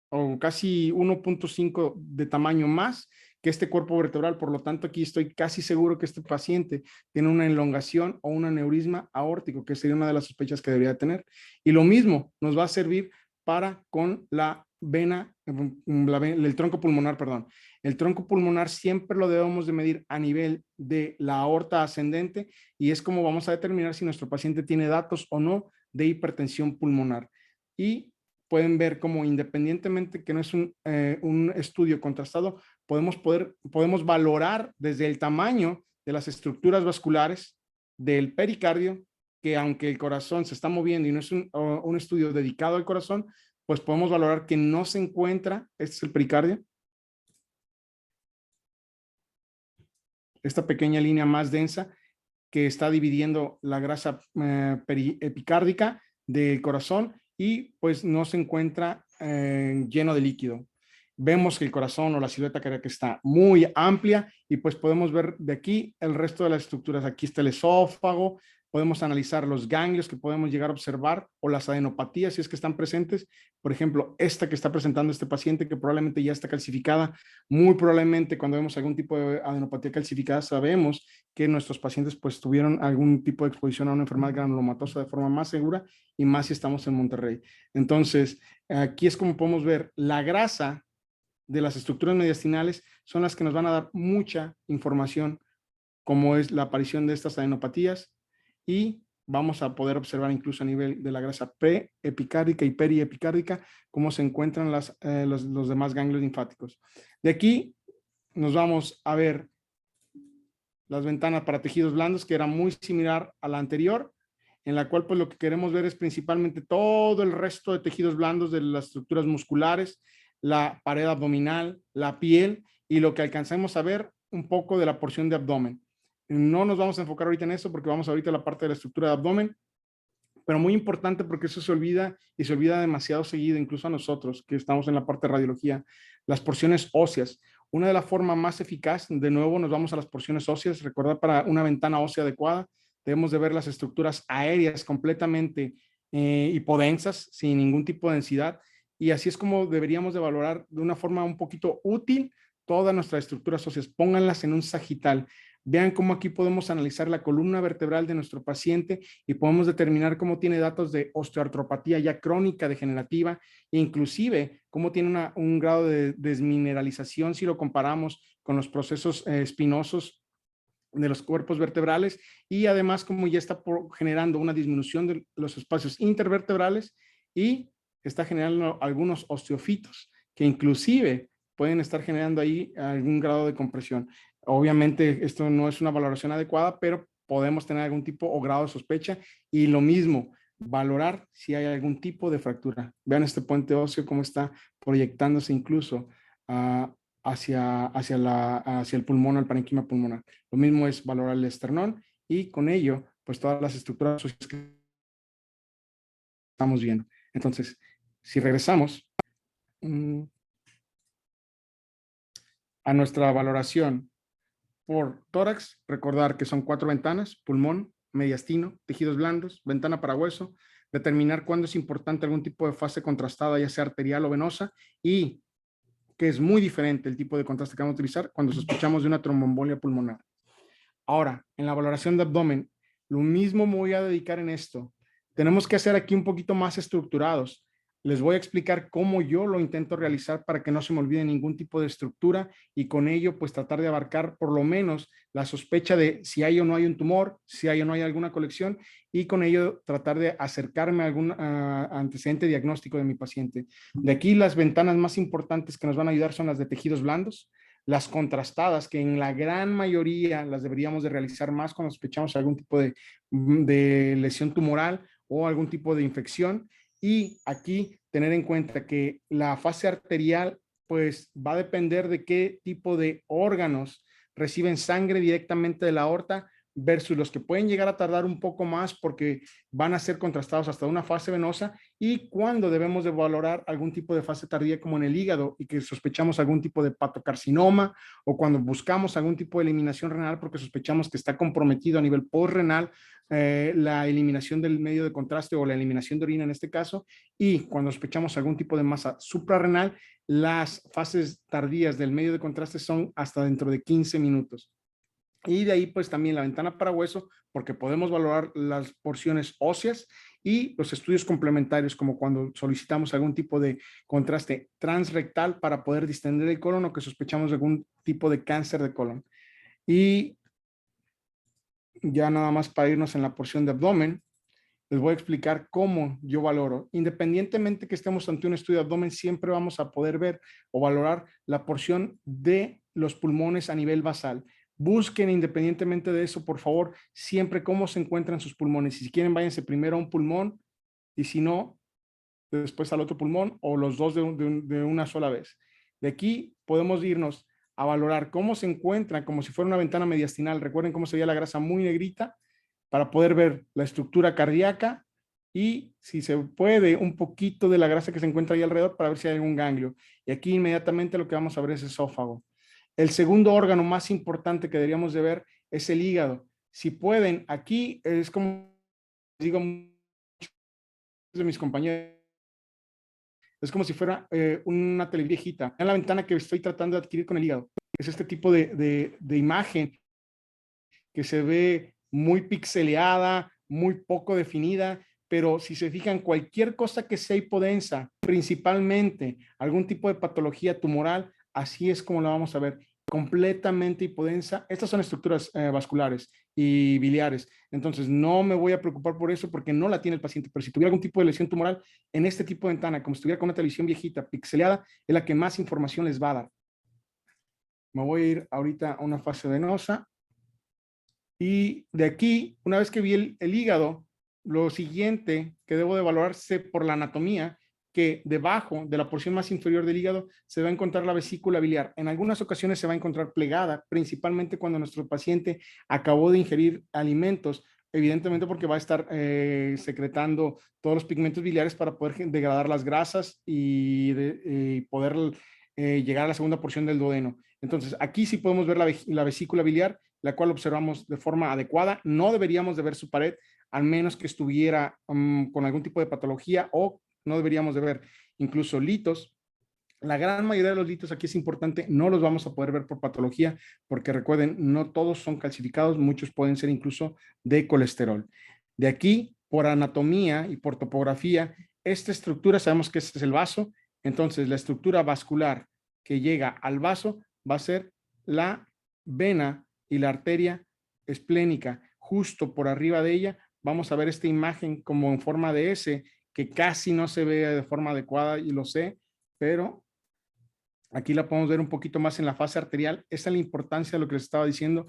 Speaker 2: o casi 1.5 de tamaño más que este cuerpo vertebral. Por lo tanto, aquí estoy casi seguro que este paciente tiene una elongación o un aneurisma aórtico, que sería una de las sospechas que debería tener. Y lo mismo nos va a servir para con la vena, el tronco pulmonar, perdón. El tronco pulmonar siempre lo debemos de medir a nivel de la aorta ascendente y es como vamos a determinar si nuestro paciente tiene datos o no de hipertensión pulmonar. Y pueden ver cómo independientemente que no es un estudio contrastado, podemos valorar desde el tamaño de las estructuras vasculares del pericardio, que aunque el corazón se está moviendo y no es un estudio dedicado al corazón, pues podemos valorar que no se encuentra, este es el pericardio, esta pequeña línea más densa que está dividiendo la grasa epicárdica del corazón y pues no se encuentra lleno de líquido. Vemos que el corazón o la silueta cardíaca está muy amplia y pues podemos ver de aquí el resto de las estructuras. Aquí está el esófago, podemos analizar los ganglios que podemos llegar a observar o las adenopatías si es que están presentes. Por ejemplo, esta que está presentando este paciente que probablemente ya está calcificada, muy probablemente cuando vemos algún tipo de adenopatía calcificada sabemos que nuestros pacientes pues tuvieron algún tipo de exposición a una enfermedad granulomatosa de forma más segura y más si estamos en Monterrey. Entonces, aquí es como podemos ver la grasa de las estructuras mediastinales son las que nos van a dar mucha información como es la aparición de estas adenopatías y vamos a poder observar incluso a nivel de la grasa preepicárdica y periepicárdica cómo se encuentran los demás ganglios linfáticos. De aquí nos vamos a ver las ventanas para tejidos blandos, que era muy similar a la anterior, en la cual pues lo que queremos ver es principalmente todo el resto de tejidos blandos de las estructuras musculares, la pared abdominal, la piel y lo que alcanzamos a ver un poco de la porción de abdomen. No nos vamos a enfocar ahorita en eso porque vamos ahorita a la parte de la estructura de abdomen, pero muy importante porque eso se olvida y se olvida demasiado seguido, incluso a nosotros que estamos en la parte de radiología, las porciones óseas. Una de las formas más eficaz, de nuevo nos vamos a las porciones óseas, recordar para una ventana ósea adecuada, debemos de ver las estructuras aéreas completamente hipodensas, sin ningún tipo de densidad, y así es como deberíamos de valorar de una forma un poquito útil todas nuestras estructuras óseas, pónganlas en un sagital. Vean cómo aquí podemos analizar la columna vertebral de nuestro paciente y podemos determinar cómo tiene datos de osteoartropatía ya crónica degenerativa e inclusive cómo tiene un grado de desmineralización si lo comparamos con los procesos espinosos de los cuerpos vertebrales, y además como ya está generando una disminución de los espacios intervertebrales y está generando algunos osteofitos que inclusive pueden estar generando ahí algún grado de compresión. Obviamente esto no es una valoración adecuada, pero podemos tener algún tipo o grado de sospecha, y lo mismo, valorar si hay algún tipo de fractura. Vean este puente óseo cómo está proyectándose incluso hacia el pulmón, el parénquima pulmonar. Lo mismo es valorar el esternón y con ello, pues todas las estructuras que estamos viendo. Entonces, si regresamos a nuestra valoración por tórax, recordar que son 4 ventanas: pulmón, mediastino, tejidos blandos, ventana para hueso, determinar cuándo es importante algún tipo de fase contrastada, ya sea arterial o venosa, y que es muy diferente el tipo de contraste que vamos a utilizar cuando sospechamos de una tromboembolia pulmonar. Ahora, en la valoración de abdomen, lo mismo me voy a dedicar en esto. Tenemos que hacer aquí un poquito más estructurados. Les voy a explicar cómo yo lo intento realizar para que no se me olvide ningún tipo de estructura, y con ello pues tratar de abarcar por lo menos la sospecha de si hay o no hay un tumor, si hay o no hay alguna colección, y con ello tratar de acercarme a algún antecedente diagnóstico de mi paciente. De aquí las ventanas más importantes que nos van a ayudar son las de tejidos blandos, las contrastadas, que en la gran mayoría las deberíamos de realizar más cuando sospechamos algún tipo de lesión tumoral o algún tipo de infección. Y aquí tener en cuenta que la fase arterial pues va a depender de qué tipo de órganos reciben sangre directamente de la aorta versus los que pueden llegar a tardar un poco más porque van a ser contrastados hasta una fase venosa, y cuando debemos de valorar algún tipo de fase tardía como en el hígado y que sospechamos algún tipo de hepatocarcinoma, o cuando buscamos algún tipo de eliminación renal porque sospechamos que está comprometido a nivel postrenal la eliminación del medio de contraste o la eliminación de orina en este caso, y cuando sospechamos algún tipo de masa suprarrenal, las fases tardías del medio de contraste son hasta dentro de 15 minutos. Y de ahí pues también la ventana para hueso, porque podemos valorar las porciones óseas y los estudios complementarios, como cuando solicitamos algún tipo de contraste transrectal para poder distender el colon o que sospechamos de algún tipo de cáncer de colon. Y ya nada más para irnos en la porción de abdomen, les voy a explicar cómo yo valoro. Independientemente que estemos ante un estudio de abdomen, siempre vamos a poder ver o valorar la porción de los pulmones a nivel basal. Busquen independientemente de eso, por favor, siempre cómo se encuentran sus pulmones. Y si quieren, váyanse primero a un pulmón, y si no, después al otro pulmón, o los dos de una sola vez. De aquí podemos irnos a valorar cómo se encuentran, como si fuera una ventana mediastinal. Recuerden cómo se veía la grasa muy negrita, para poder ver la estructura cardíaca y, si se puede, un poquito de la grasa que se encuentra ahí alrededor para ver si hay algún ganglio. Y aquí inmediatamente lo que vamos a ver es esófago. El segundo órgano más importante que deberíamos de ver es el hígado. Si pueden, aquí es como digo de mis compañeros, es como si fuera una tele viejita. En la ventana que estoy tratando de adquirir con el hígado. Es este tipo de imagen que se ve muy pixeleada, muy poco definida, pero si se fijan, cualquier cosa que sea hipodensa, principalmente algún tipo de patología tumoral, así es como la vamos a ver, completamente hipodensa. Estas son estructuras vasculares y biliares, entonces no me voy a preocupar por eso porque no la tiene el paciente, pero si tuviera algún tipo de lesión tumoral en este tipo de ventana, como si estuviera con una televisión viejita, pixeleada, es la que más información les va a dar. Me voy a ir ahorita a una fase venosa. Y de aquí, una vez que vi el hígado, lo siguiente que debo de valorarse por la anatomía, que debajo de la porción más inferior del hígado se va a encontrar la vesícula biliar. En algunas ocasiones se va a encontrar plegada, principalmente cuando nuestro paciente acabó de ingerir alimentos, evidentemente porque va a estar secretando todos los pigmentos biliares para poder degradar las grasas y poder llegar a la segunda porción del duodeno. Entonces, aquí sí podemos ver la vesícula biliar, la cual observamos de forma adecuada. No deberíamos de ver su pared, al menos que estuviera con algún tipo de patología, o no deberíamos de ver incluso litos. La gran mayoría de los litros, aquí es importante, no los vamos a poder ver por patología, porque recuerden, no todos son calcificados, muchos pueden ser incluso de colesterol. De aquí, por anatomía y por topografía, esta estructura, sabemos que este es el vaso, entonces la estructura vascular que llega al vaso va a ser la vena y la arteria esplénica. Justo por arriba de ella vamos a ver esta imagen como en forma de S, que casi no se ve de forma adecuada, y lo sé, pero aquí la podemos ver un poquito más en la fase arterial. Esa es la importancia de lo que les estaba diciendo.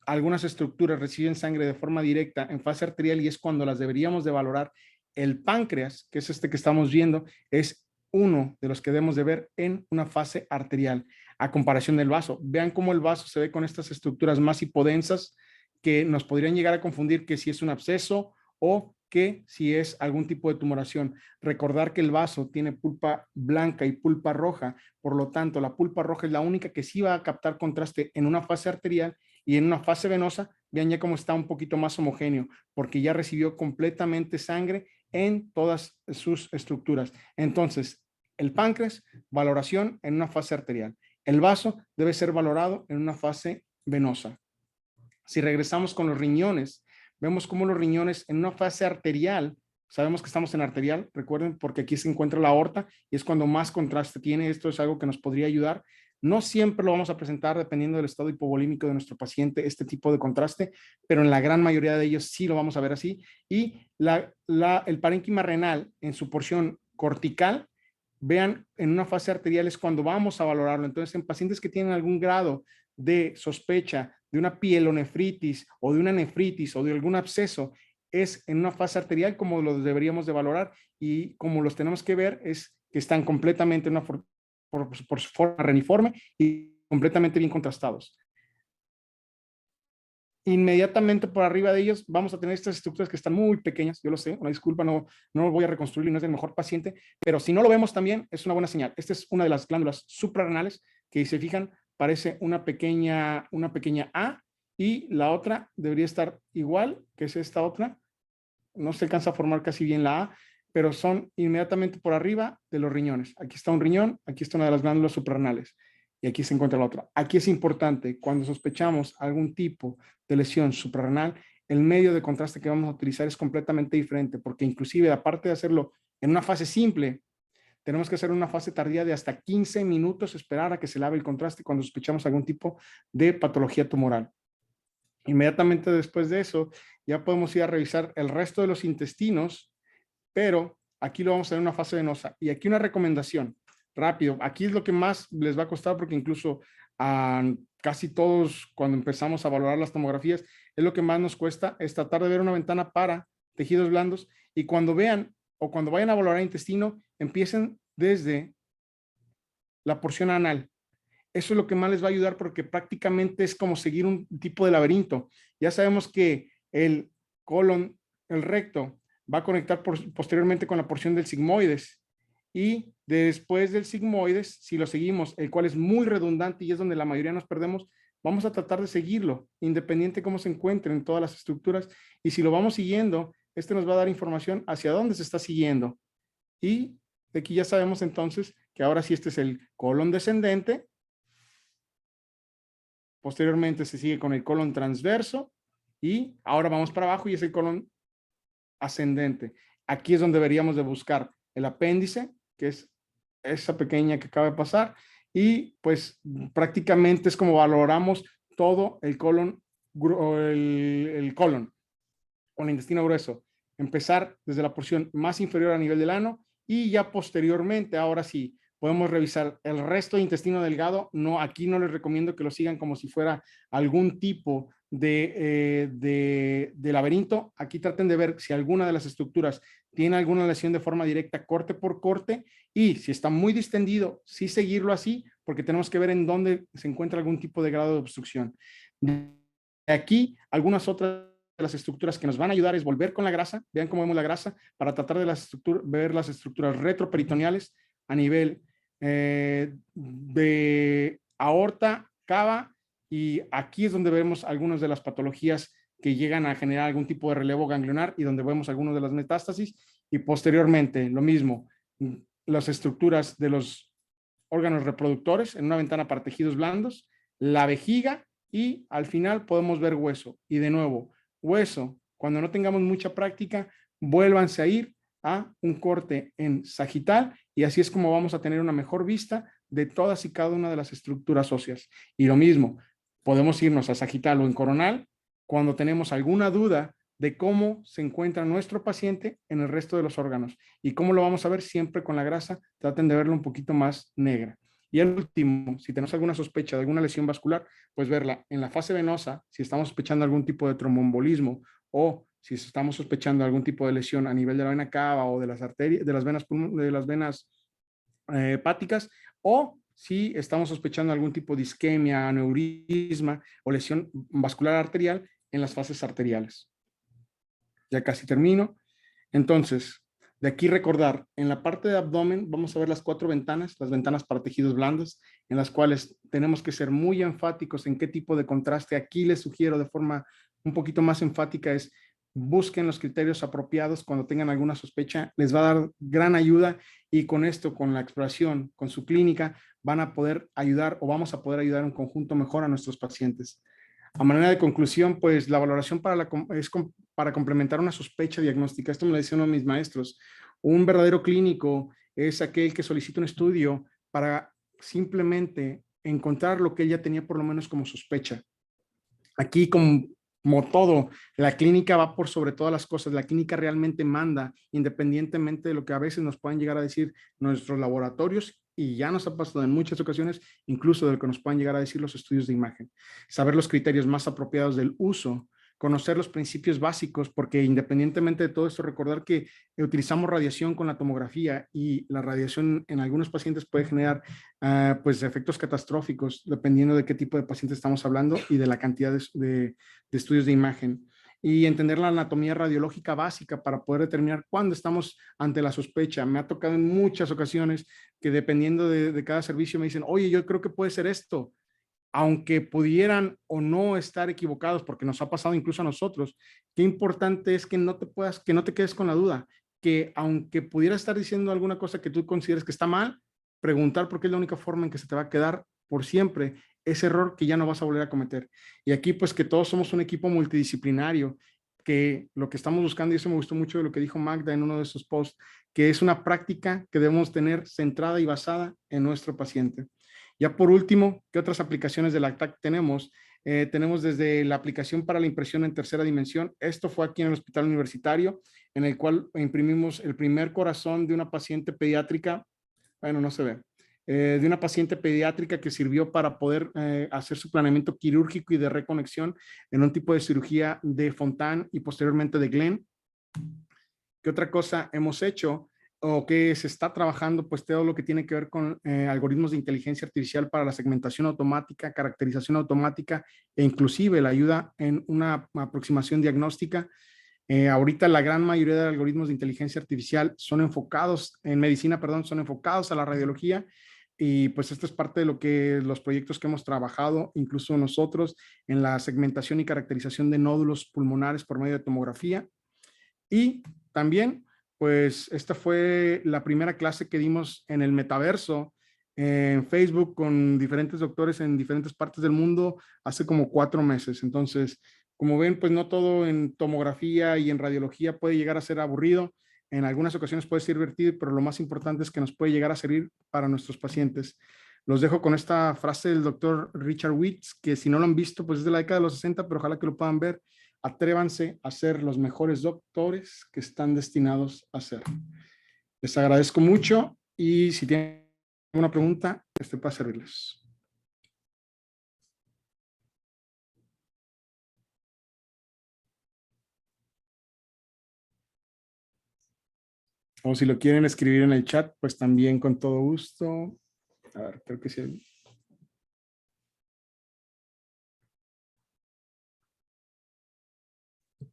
Speaker 2: Algunas estructuras reciben sangre de forma directa en fase arterial y es cuando las deberíamos de valorar. El páncreas, que es este que estamos viendo, es uno de los que debemos de ver en una fase arterial a comparación del vaso. Vean cómo el vaso se ve con estas estructuras más hipodensas que nos podrían llegar a confundir que si es un absceso o que si es algún tipo de tumoración. Recordar que el vaso tiene pulpa blanca y pulpa roja, por lo tanto, la pulpa roja es la única que sí va a captar contraste en una fase arterial, y en una fase venosa, vean ya cómo está un poquito más homogéneo, porque ya recibió completamente sangre en todas sus estructuras. Entonces, el páncreas, valoración en una fase arterial. El vaso debe ser valorado en una fase venosa. Si regresamos con los riñones, vemos cómo los riñones en una fase arterial, sabemos que estamos en arterial, recuerden, porque aquí se encuentra la aorta y es cuando más contraste tiene. Esto es algo que nos podría ayudar. No siempre lo vamos a presentar dependiendo del estado hipovolímico de nuestro paciente, este tipo de contraste, pero en la gran mayoría de ellos sí lo vamos a ver así. Y el parénquima renal en su porción cortical, vean, en una fase arterial es cuando vamos a valorarlo. Entonces, en pacientes que tienen algún grado de sospecha de una pielonefritis o de una nefritis o de algún absceso, es en una fase arterial como los deberíamos de valorar, y como los tenemos que ver es que están completamente en una por su forma reniforme y completamente bien contrastados. Inmediatamente por arriba de ellos vamos a tener estas estructuras que están muy pequeñas, yo lo sé, una disculpa, no lo voy a reconstruir y no es el mejor paciente, pero si no lo vemos también es una buena señal. Esta es una de las glándulas suprarrenales que, si se fijan, parece una pequeña A, y la otra debería estar igual, que es esta otra. No se alcanza a formar casi bien la A, pero son inmediatamente por arriba de los riñones. Aquí está un riñón, aquí está una de las glándulas suprarrenales y aquí se encuentra la otra. Aquí es importante, cuando sospechamos algún tipo de lesión suprarrenal, el medio de contraste que vamos a utilizar es completamente diferente, porque inclusive, aparte de hacerlo en una fase simple, tenemos que hacer una fase tardía de hasta 15 minutos, esperar a que se lave el contraste cuando sospechamos algún tipo de patología tumoral. Inmediatamente después de eso, ya podemos ir a revisar el resto de los intestinos, pero aquí lo vamos a hacer en una fase venosa. Y aquí una recomendación, rápido. Aquí es lo que más les va a costar, porque incluso a casi todos, cuando empezamos a valorar las tomografías, es lo que más nos cuesta, es tratar de ver una ventana para tejidos blandos. Y cuando vean o cuando vayan a valorar intestino, empiecen desde la porción anal. Eso es lo que más les va a ayudar, porque prácticamente es como seguir un tipo de laberinto. Ya sabemos que el colon, el recto, va a conectar posteriormente con la porción del sigmoides, y después del sigmoides, si lo seguimos, el cual es muy redundante y es donde la mayoría nos perdemos, vamos a tratar de seguirlo, independiente de cómo se encuentren en todas las estructuras, y si lo vamos siguiendo, este nos va a dar información hacia dónde se está siguiendo. Y de aquí ya sabemos entonces que ahora sí este es el colon descendente. Posteriormente se sigue con el colon transverso y ahora vamos para abajo y es el colon ascendente. Aquí es donde deberíamos de buscar el apéndice, que es esa pequeña que acaba de pasar, y pues prácticamente es como valoramos todo el colon, el colon o el intestino grueso. Empezar desde la porción más inferior a nivel del ano, y ya posteriormente, ahora sí, podemos revisar el resto de intestino delgado. No, aquí no les recomiendo que lo sigan como si fuera algún tipo de laberinto. Aquí traten de ver si alguna de las estructuras tiene alguna lesión de forma directa, corte por corte, y si está muy distendido, sí seguirlo así, porque tenemos que ver en dónde se encuentra algún tipo de grado de obstrucción. De aquí, algunas otras de las estructuras que nos van a ayudar es volver con la grasa. Vean cómo vemos la grasa para tratar de ver las estructuras retroperitoneales a nivel de aorta, cava, y aquí es donde vemos algunas de las patologías que llegan a generar algún tipo de relevo ganglionar y donde vemos algunas de las metástasis. Y posteriormente lo mismo, las estructuras de los órganos reproductores en una ventana para tejidos blandos, la vejiga y al final podemos ver hueso. Y de nuevo, hueso, cuando no tengamos mucha práctica, vuélvanse a ir a un corte en sagital y así es como vamos a tener una mejor vista de todas y cada una de las estructuras óseas. Y lo mismo, podemos irnos a sagital o en coronal cuando tenemos alguna duda de cómo se encuentra nuestro paciente en el resto de los órganos. ¿Y cómo lo vamos a ver? Siempre con la grasa, traten de verlo un poquito más negra. Y el último, si tenemos alguna sospecha de alguna lesión vascular, pues verla en la fase venosa, si estamos sospechando algún tipo de tromboembolismo o si estamos sospechando algún tipo de lesión a nivel de la vena cava o de las arterias, de las venas hepáticas, o si estamos sospechando algún tipo de isquemia, aneurisma o lesión vascular arterial en las fases arteriales. Ya casi termino. Entonces, de aquí recordar, en la parte de abdomen vamos a ver las 4 ventanas, las ventanas para tejidos blandos, en las cuales tenemos que ser muy enfáticos en qué tipo de contraste. Aquí les sugiero de forma un poquito más enfática es busquen los criterios apropiados cuando tengan alguna sospecha, les va a dar gran ayuda y con esto, con la exploración, con su clínica, van a poder ayudar o vamos a poder ayudar un conjunto mejor a nuestros pacientes. A manera de conclusión, pues la valoración es para complementar una sospecha diagnóstica. Esto me lo decía uno de mis maestros. Un verdadero clínico es aquel que solicita un estudio para simplemente encontrar lo que él ya tenía por lo menos como sospecha. Aquí, como todo, la clínica va por sobre todas las cosas. La clínica realmente manda, independientemente de lo que a veces nos puedan llegar a decir nuestros laboratorios, y ya nos ha pasado en muchas ocasiones, incluso de lo que nos puedan llegar a decir los estudios de imagen. Saber los criterios más apropiados del uso, conocer los principios básicos, porque independientemente de todo esto, recordar que utilizamos radiación con la tomografía y la radiación en algunos pacientes puede generar pues efectos catastróficos dependiendo de qué tipo de paciente estamos hablando y de la cantidad de estudios de imagen. Y entender la anatomía radiológica básica para poder determinar cuándo estamos ante la sospecha. Me ha tocado en muchas ocasiones que dependiendo de cada servicio me dicen, oye, yo creo que puede ser esto, aunque pudieran o no estar equivocados, porque nos ha pasado incluso a nosotros. Qué importante es que que no te quedes con la duda, que aunque pudiera estar diciendo alguna cosa que tú consideres que está mal, preguntar porque es la única forma en que se te va a quedar por siempre ese error que ya no vas a volver a cometer. Y aquí pues que todos somos un equipo multidisciplinario, que lo que estamos buscando, y eso me gustó mucho de lo que dijo Magda en uno de sus posts, que es una práctica que debemos tener centrada y basada en nuestro paciente. Ya por último, ¿qué otras aplicaciones de la TAC tenemos? Tenemos desde la aplicación para la impresión en tercera dimensión. Esto fue aquí en el hospital universitario, en el cual imprimimos el primer corazón de una paciente pediátrica, bueno, no se ve, de una paciente pediátrica que sirvió para poder hacer su planeamiento quirúrgico y de reconexión en un tipo de cirugía de Fontan y posteriormente de Glenn. ¿Qué otra cosa hemos hecho o que se está trabajando? Pues todo lo que tiene que ver con algoritmos de inteligencia artificial para la segmentación automática, caracterización automática e inclusive la ayuda en una aproximación diagnóstica. Ahorita la gran mayoría de algoritmos de inteligencia artificial son enfocados en medicina, perdón, son enfocados a la radiología y pues esto es parte de lo que los proyectos que hemos trabajado, incluso nosotros, en la segmentación y caracterización de nódulos pulmonares por medio de tomografía. Y también, pues esta fue la primera clase que dimos en el metaverso, en Facebook, con diferentes doctores en diferentes partes del mundo hace como 4 meses. Entonces, como ven, pues no todo en tomografía y en radiología puede llegar a ser aburrido. En algunas ocasiones puede ser divertido, pero lo más importante es que nos puede llegar a servir para nuestros pacientes. Los dejo con esta frase del doctor Richard Witts, que si no lo han visto, pues es de la década de los 60, pero ojalá que lo puedan ver. Atrévanse a ser los mejores doctores que están destinados a ser. Les agradezco mucho y si tienen alguna pregunta, estoy para servirles. O si lo quieren escribir en el chat, pues también con todo gusto. A ver, creo que sí.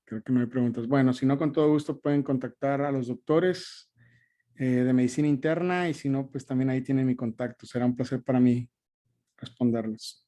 Speaker 2: Creo que no hay preguntas. Bueno, si no, con todo gusto pueden contactar a los doctores de medicina interna y si no, pues también ahí tienen mi contacto. Será un placer para mí responderles.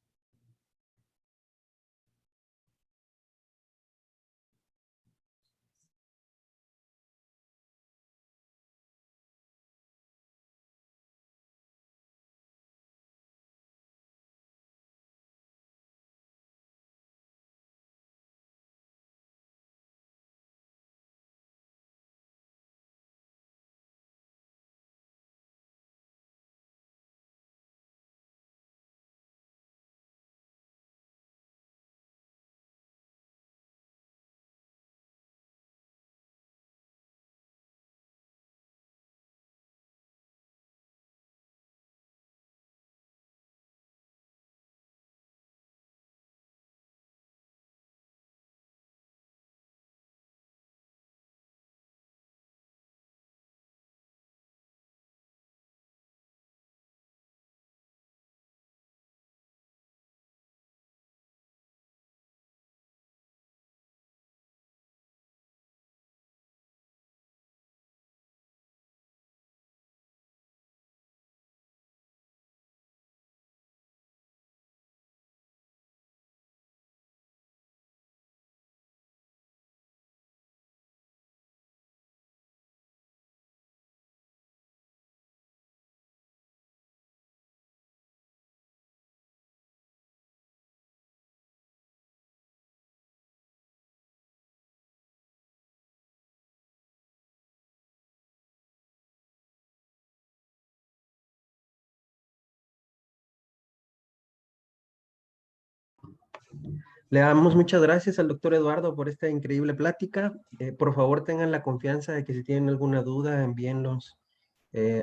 Speaker 3: Le damos muchas gracias al doctor Eduardo por esta increíble plática. Por favor, tengan la confianza de que si tienen alguna duda, envíenlos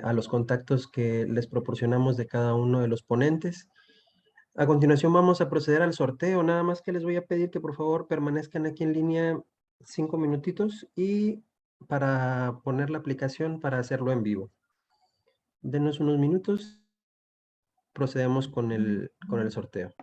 Speaker 3: a los contactos que les proporcionamos de cada uno de los ponentes. A continuación vamos a proceder al sorteo. Nada más que les voy a pedir que por favor permanezcan aquí en línea 5 minutitos y para poner la aplicación para hacerlo en vivo. Denos unos minutos. Procedemos con el sorteo.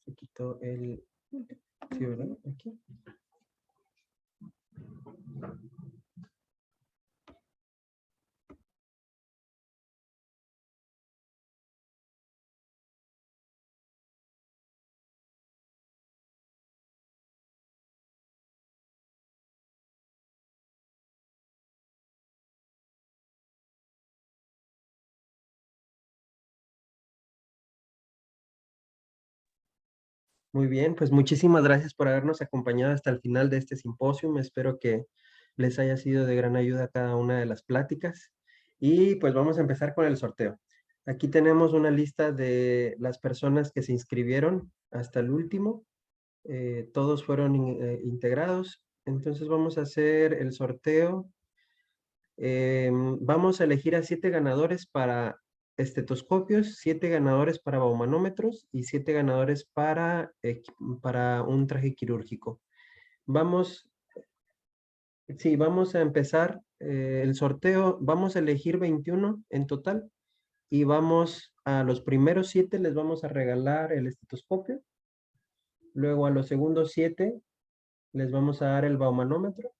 Speaker 3: Se quitó el... ¿Sí, verdad? Aquí. Muy bien, pues muchísimas gracias por habernos acompañado hasta el final de este simposio. Espero que les haya sido de gran ayuda cada una de las pláticas. Y pues vamos a empezar con el sorteo. Aquí tenemos una lista de las personas que se inscribieron hasta el último. Todos fueron integrados. Entonces vamos a hacer el sorteo. Vamos a elegir a 7 ganadores para estetoscopios, 7 ganadores para baumanómetros y 7 ganadores para un traje quirúrgico. Vamos a empezar el sorteo. Vamos a elegir 21 en total y vamos a los primeros 7 les vamos a regalar el estetoscopio. Luego a los segundos 7 les vamos a dar el baumanómetro.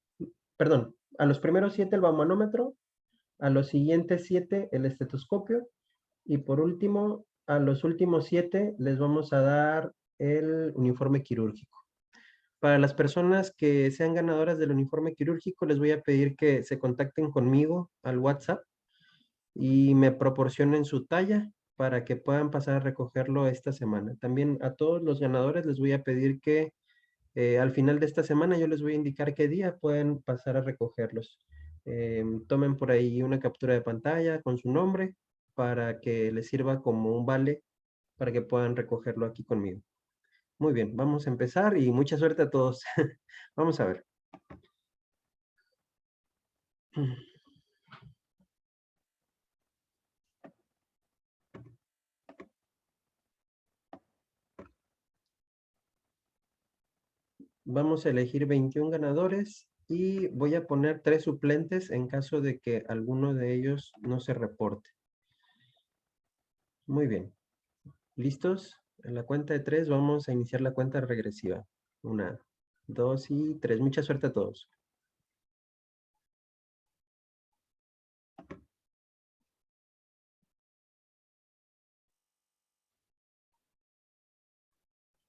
Speaker 3: Perdón, a los primeros 7 el baumanómetro, a los siguientes 7 el estetoscopio y por último, a los últimos 7 les vamos a dar el uniforme quirúrgico. Para las personas que sean ganadoras del uniforme quirúrgico, les voy a pedir que se contacten conmigo al WhatsApp y me proporcionen su talla para que puedan pasar a recogerlo esta semana. También a todos los ganadores les voy a pedir que al final de esta semana yo les voy a indicar qué día pueden pasar a recogerlos. Tomen por ahí una captura de pantalla con su nombre para que les sirva como un vale para que puedan recogerlo aquí conmigo. Muy bien, vamos a empezar y mucha suerte a todos. Vamos a ver. Vamos a elegir 21 ganadores y voy a poner 3 suplentes en caso de que alguno de ellos no se reporte. Muy bien. ¿Listos? En la cuenta de 3 vamos a iniciar la cuenta regresiva. 1, 2 y 3. Mucha suerte a todos.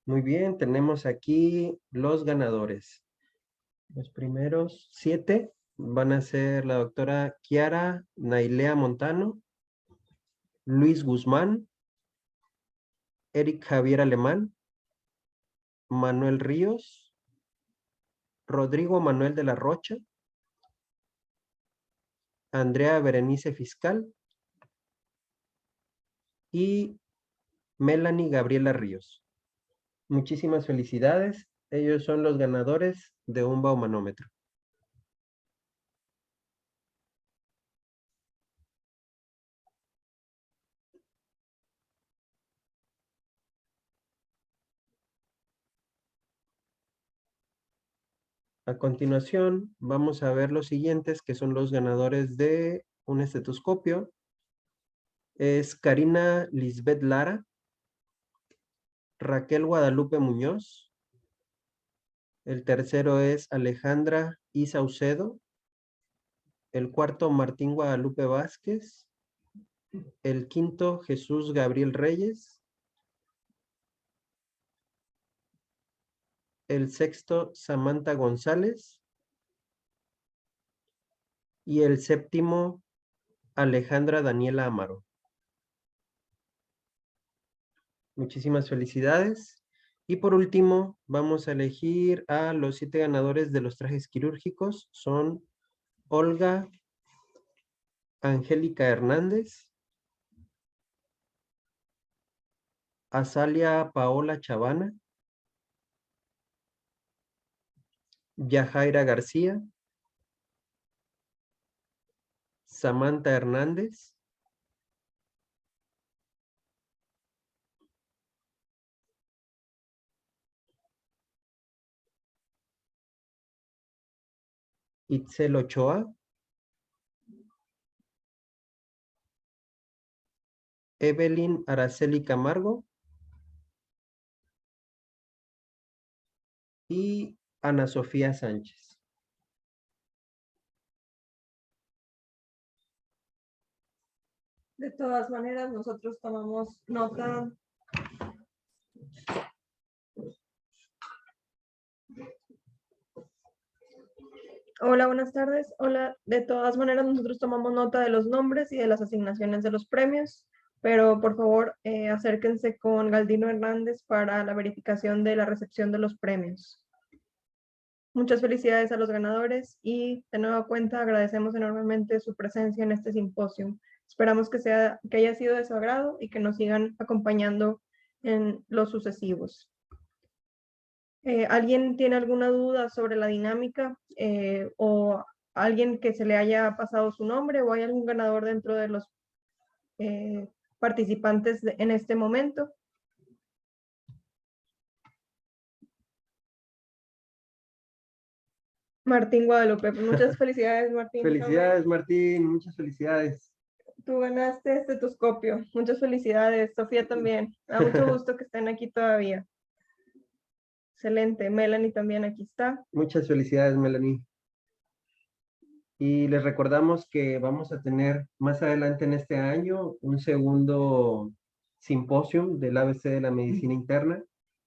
Speaker 3: Muy bien, tenemos aquí los ganadores. Los primeros 7 van a ser la doctora Kiara Nailea Montano, Luis Guzmán, Eric Javier Alemán, Manuel Ríos, Rodrigo Manuel de la Rocha, Andrea Berenice Fiscal y Melanie Gabriela Ríos. Muchísimas felicidades. Ellos son los ganadores de un baumanómetro. A continuación, vamos a ver los siguientes, que son los ganadores de un estetoscopio. Es Karina Lisbeth Lara, Raquel Guadalupe Muñoz. El tercero es Alejandra I. Saucedo. El cuarto, Martín Guadalupe Vázquez. El quinto, Jesús Gabriel Reyes. El sexto, Samantha González. Y el séptimo, Alejandra Daniela Amaro. Muchísimas felicidades. Y por último, vamos a elegir a los 7 ganadores de los trajes quirúrgicos. Son Olga Angélica Hernández, Azalia Paola Chavana, Yajaira García, Samantha Hernández, Itzel Ochoa, Evelyn Araceli Camargo y Ana Sofía Sánchez.
Speaker 1: De todas maneras, nosotros tomamos nota. Hola, buenas tardes. Hola, de todas maneras, nosotros tomamos nota de los nombres y de las asignaciones de los premios, pero por favor, acérquense con Galdino Hernández para la verificación de la recepción de los premios. Muchas felicidades a los ganadores y de nueva cuenta agradecemos enormemente su presencia en este simposio. Esperamos que haya sido de su agrado y que nos sigan acompañando en los sucesivos. ¿Alguien tiene alguna duda sobre la dinámica o alguien que se le haya pasado su nombre o hay algún ganador dentro de los participantes en este momento? Martín Guadalupe. Muchas felicidades, Martín.
Speaker 3: Felicidades, Martín. Muchas felicidades.
Speaker 1: Tú ganaste estetoscopio. Muchas felicidades. Sofía también. Da mucho gusto que estén aquí todavía. Excelente. Melanie también aquí está.
Speaker 3: Muchas felicidades, Melanie. Y les recordamos que vamos a tener más adelante en este año un segundo simposio del ABC de la medicina interna.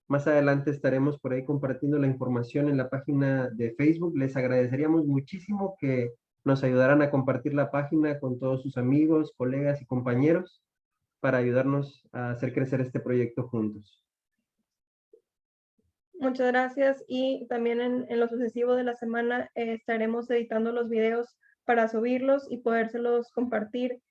Speaker 3: Más adelante estaremos por ahí compartiendo la información en la página de Facebook. Les agradeceríamos muchísimo que nos ayudaran a compartir la página con todos sus amigos, colegas y compañeros para ayudarnos a hacer crecer este proyecto juntos.
Speaker 1: Muchas gracias y también en lo sucesivo de la semana estaremos editando los videos para subirlos y podérselos compartir.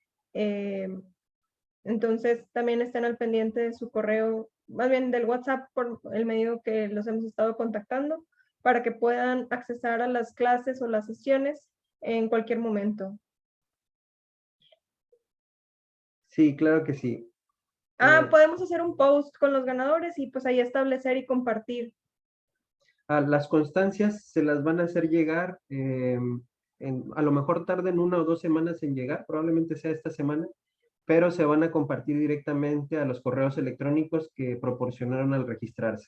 Speaker 1: Entonces también estén al pendiente de su correo, más bien del WhatsApp por el medio que los hemos estado contactando para que puedan accesar a las clases o las sesiones en cualquier momento.
Speaker 3: Sí, claro que sí.
Speaker 1: Podemos hacer un post con los ganadores y pues ahí establecer y compartir.
Speaker 3: Las constancias se las van a hacer llegar, a lo mejor tarden 1 o 2 semanas en llegar, probablemente sea esta semana, pero se van a compartir directamente a los correos electrónicos que proporcionaron al registrarse.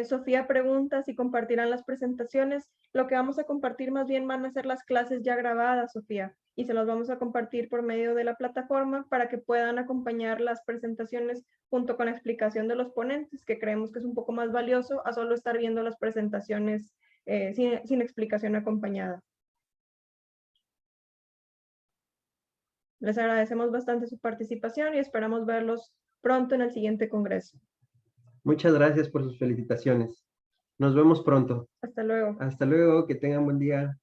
Speaker 1: Sofía pregunta si compartirán las presentaciones. Lo que vamos a compartir más bien van a ser las clases ya grabadas, Sofía, y se las vamos a compartir por medio de la plataforma para que puedan acompañar las presentaciones junto con la explicación de los ponentes, que creemos que es un poco más valioso a solo estar viendo las presentaciones sin explicación acompañada. Les agradecemos bastante su participación y esperamos verlos pronto en el siguiente congreso.
Speaker 3: Muchas gracias por sus felicitaciones. Nos vemos pronto.
Speaker 1: Hasta luego.
Speaker 3: Hasta luego, que tengan buen día.